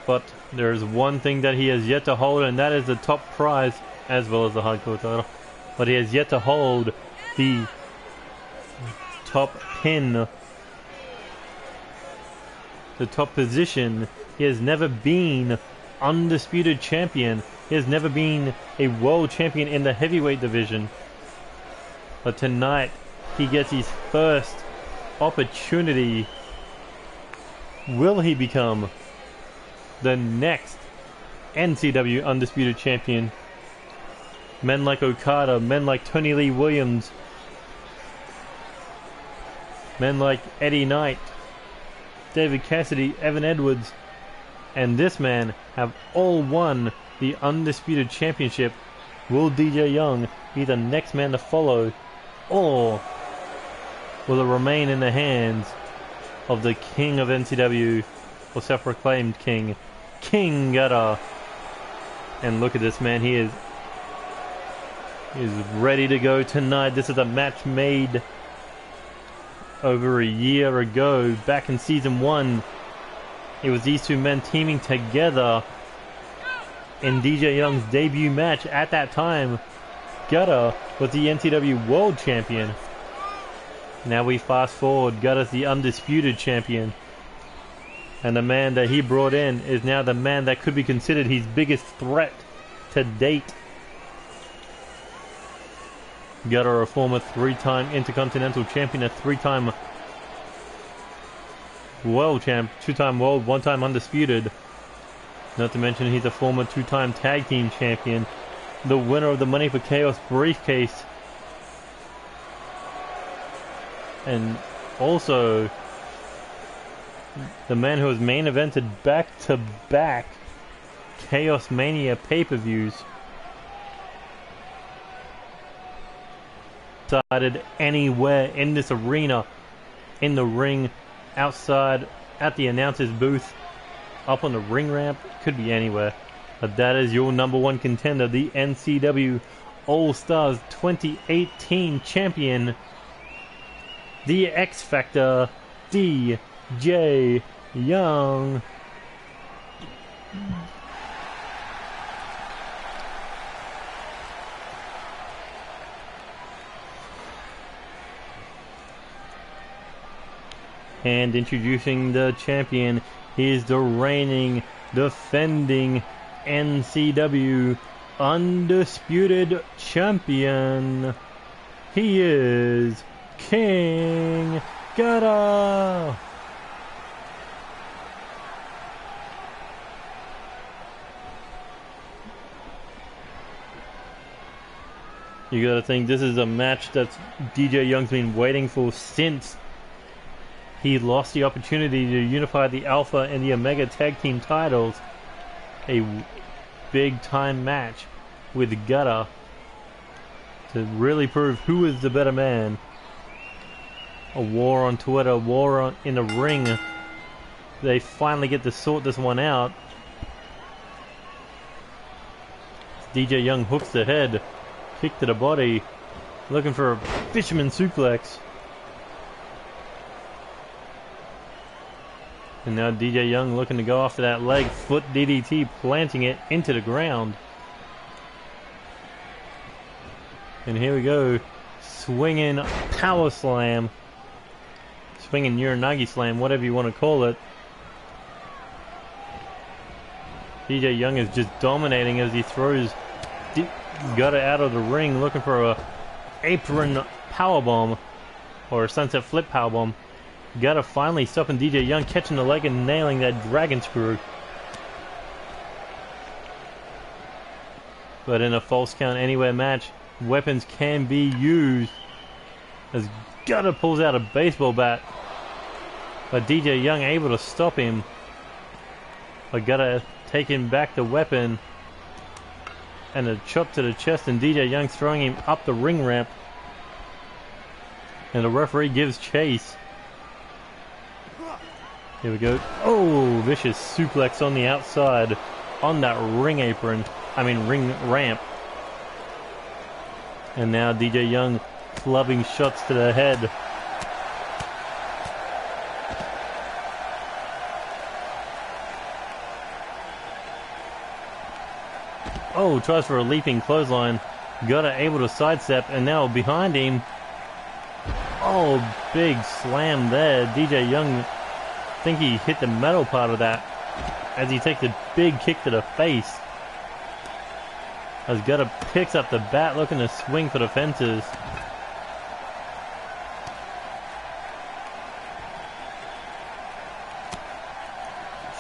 But there is one thing that he has yet to hold, and that is the top prize, as well as the hardcore title. But he has yet to hold the top pin, the top position. He has never been undisputed champion. He has never been a world champion in the heavyweight division. But tonight, he gets his first opportunity. Will he become the next NCW Undisputed Champion? Men like Okada, men like Tony Lee Williams, men like Eddie Knight, David Cassidy, Evan Edwards, and this man have all won the Undisputed Championship. Will DJ Young be the next man to follow, or will it remain in the hands of the king of NCW, or self-proclaimed king, King KotR? And look at this man, he is ready to go tonight. This is a match made over a year ago, back in season 1. It was these two men teaming together in DJ Young's debut match. At that time, KotR was the NCW World Champion. Now we fast forward, KotR's the Undisputed Champion. And the man that he brought in is now the man that could be considered his biggest threat to date. KotR, a former 3-time Intercontinental Champion, a 3-time World Champ, 2-time World, 1-time Undisputed. Not to mention he's a former 2-time Tag Team Champion, the winner of the Money for Chaos briefcase, and also the man who has main evented back-to-back ChaosMania pay-per-views. Decided anywhere in this arena, in the ring, outside, at the announcer's booth, up on the ring ramp, could be anywhere. But that is your number one contender, the NCW All-Stars 2018 champion, the X Factor, DJ Young. And introducing the champion, he is the reigning, defending NCW Undisputed Champion. He is King KotR. You gotta think this is a match that DJ Young's been waiting for since he lost the opportunity to unify the Alpha and the Omega Tag Team titles. A big time match with KotR to really prove who is the better man. A war on Twitter, a war in the ring. They finally get to sort this one out. DJ Young hooks the head, kick to the body, looking for a fisherman suplex. And now DJ Young looking to go after that leg, foot DDT, planting it into the ground. And here we go, swinging power slam, swinging Uranagi slam, whatever you want to call it. DJ Young is just dominating as he throws KotR out of the ring, looking for a apron powerbomb, or a sunset flip powerbomb. KotR finally stopping DJ Young, catching the leg and nailing that dragon screw. But in a false count anywhere match, weapons can be used as KotR pulls out a baseball bat. But DJ Young able to stop him. But KotR taking back the weapon. And a chop to the chest, and DJ Young throwing him up the ring ramp. And the referee gives chase. Here we go. Oh, vicious suplex on the outside on that ring apron. Ring ramp. And now DJ Young clubbing shots to the head. Oh, tries for a leaping clothesline. KotR able to sidestep, and now behind him. Oh, big slam there. DJ Young, I think he hit the metal part of that as he takes a big kick to the face. As KotR picks up the bat, looking to swing for the fences.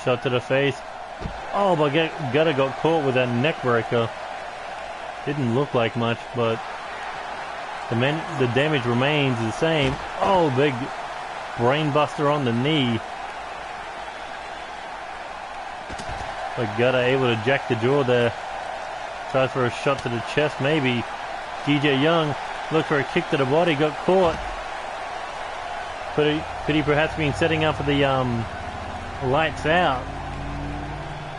Shot to the face. Oh, but KotR got caught with that neck breaker. Didn't look like much, but the damage remains the same. Oh, big brain buster on the knee. But KotR able to jack the jaw there. Tries for a shot to the chest, maybe. DJ Young looked for a kick to the body, got caught. Could he perhaps been setting up for the lights out?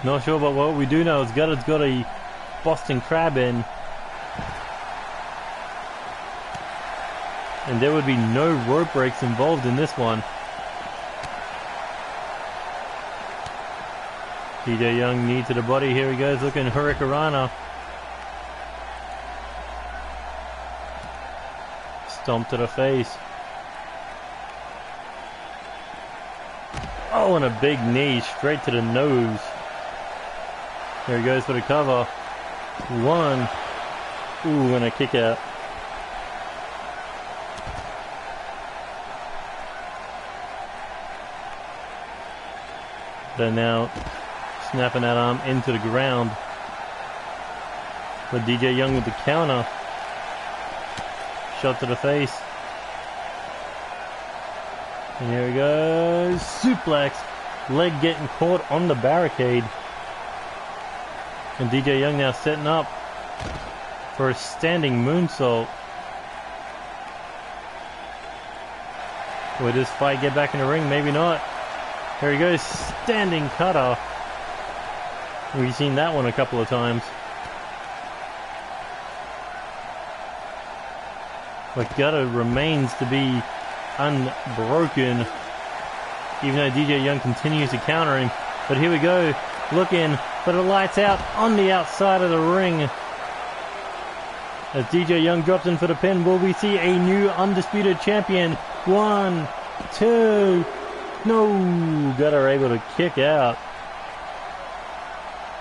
Not sure, but what we do know is KotR's got a Boston Crab in. And there would be no rope breaks involved in this one. DJ Young knee to the body. Here he goes, looking Hurricanrana. Stomp to the face. Oh, and a big knee straight to the nose. Here he goes for the cover. One. Ooh, and a kick out. They're now snapping that arm into the ground. But DJ Young with the counter. Shot to the face. And here he goes. Suplex. Leg getting caught on the barricade. And DJ Young now setting up for a standing moonsault. Will this fight get back in the ring? Maybe not. Here he goes. Standing KotR. We've seen that one a couple of times. But KotR remains to be unbroken, even though DJ Young continues to counter him. But here we go, looking for the lights out on the outside of the ring. As DJ Young drops in for the pin, will we see a new Undisputed Champion? 1, 2, no, KotR able to kick out.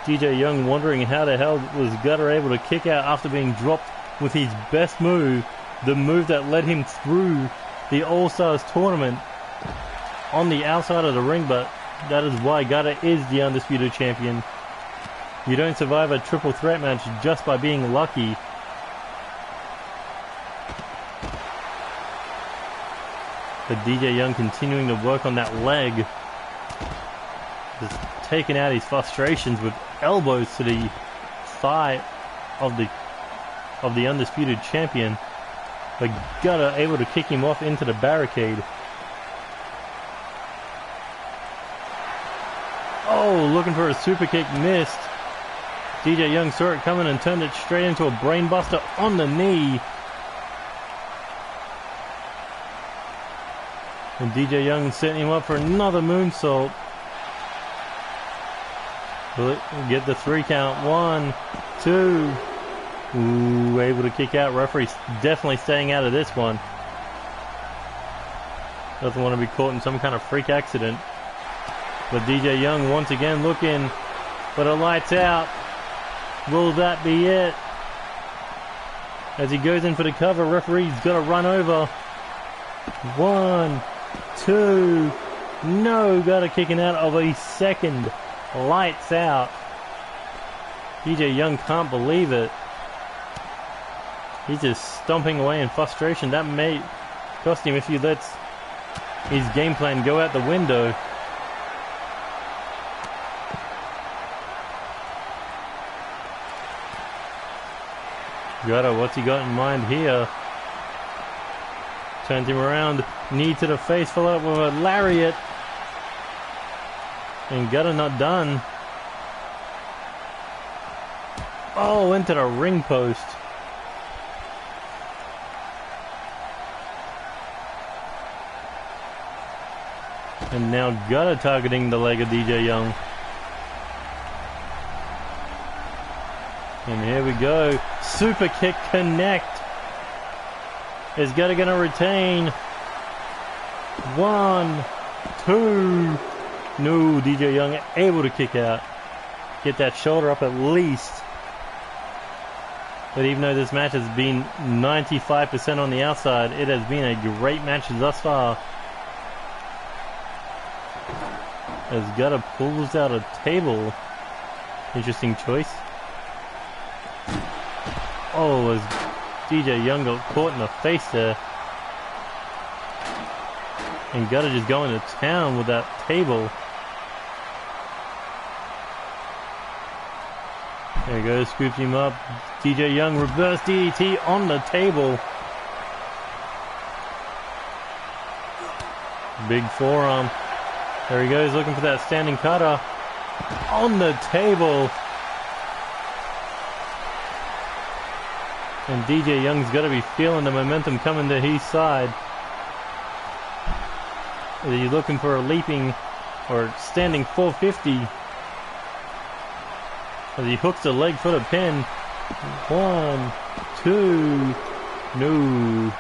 DJ Young wondering how the hell was KotR able to kick out after being dropped with his best move, the move that led him through the All-Stars tournament on the outside of the ring. But that is why KotR is the Undisputed Champion. You don't survive a triple threat match just by being lucky. But DJ Young continuing to work on that leg, just taking out his frustrations with elbows to the thigh of the Undisputed Champion. But KotR able to kick him off into the barricade. Oh, looking for a super kick, missed. DJ Young saw it coming and turned it straight into a brainbuster on the knee. And DJ Young setting him up for another moonsault. Will it get the 3 count? 1, 2. Ooh, able to kick out. Referee's definitely staying out of this one. Doesn't want to be caught in some kind of freak accident. But DJ Young once again looking for the lights out. Will that be it? As he goes in for the cover, referee's got to run over. 1, 2. No, KotR kicking out of a second. Lights out. DJ Young can't believe it. He's just stomping away in frustration. That may cost him if he lets his game plan go out the window. KotR, what's he got in mind here? Turns him around, knee to the face, followed up with a lariat. And KotR not done. Oh, into the ring post. And now KotR targeting the leg of DJ Young. And here we go. Super kick connect. Is gonna retain. 1, 2. No, DJ Young able to kick out. Get that shoulder up at least. But even though this match has been 95% on the outside, it has been a great match thus far. As Gutter pulls out a table. Interesting choice. Oh, as DJ Young got caught in the face there. And Gutter just going to town with that table. There he goes, scoops him up. DJ Young reverse DDT on the table. Big forearm. There he goes, looking for that standing cutter. On the table. And DJ Young's got to be feeling the momentum coming to his side. Is he looking for a leaping or standing 450? As he hooks the leg for the pin. 1, 2, no.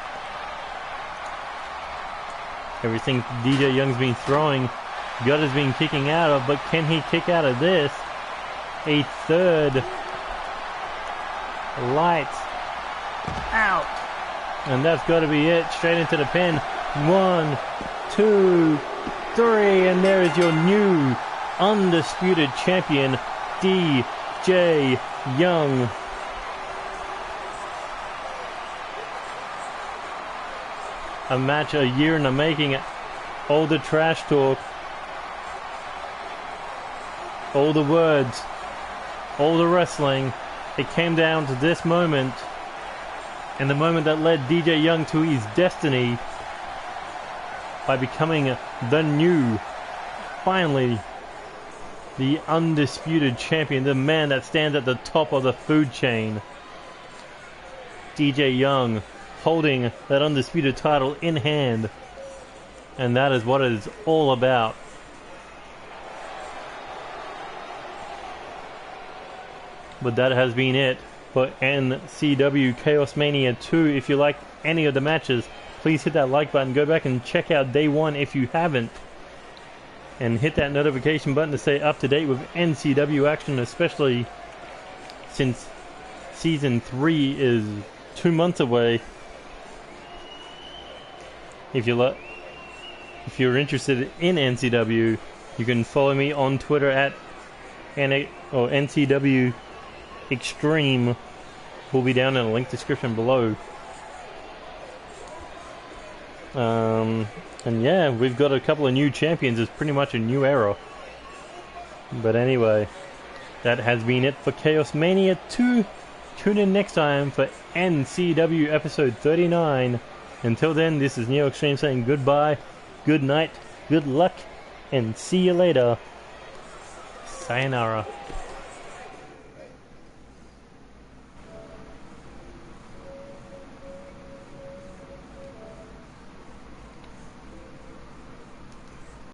Everything DJ Young's been throwing, Gutter's been kicking out of, but can he kick out of this? A third. Lights out. And that's got to be it. Straight into the pin. 1, 2, 3. And there is your new undisputed champion, DJ Young. A match a year in the making. All the trash talk, all the words, all the wrestling, it came down to this moment, and the moment that led DJ Young to his destiny by becoming the new, finally, the undisputed champion, the man that stands at the top of the food chain. DJ Young holding that undisputed title in hand, and that is what it is all about. But that has been it for NCW ChaosMania 2. If you like any of the matches, please hit that like button. Go back and check out day 1 if you haven't. And hit that notification button to stay up to date with NCW action, especially since Season 3 is 2 months away. If you're interested in NCW, you can follow me on Twitter at NCW Extreme. Will be down in the link description below. And yeah, we've got a couple of new champions. It's pretty much a new era. But anyway, that has been it for ChaosMania 2. Tune in next time for NCW episode 39. Until then, this is NeoXtreme saying goodbye, good night, good luck, and see you later. Sayonara.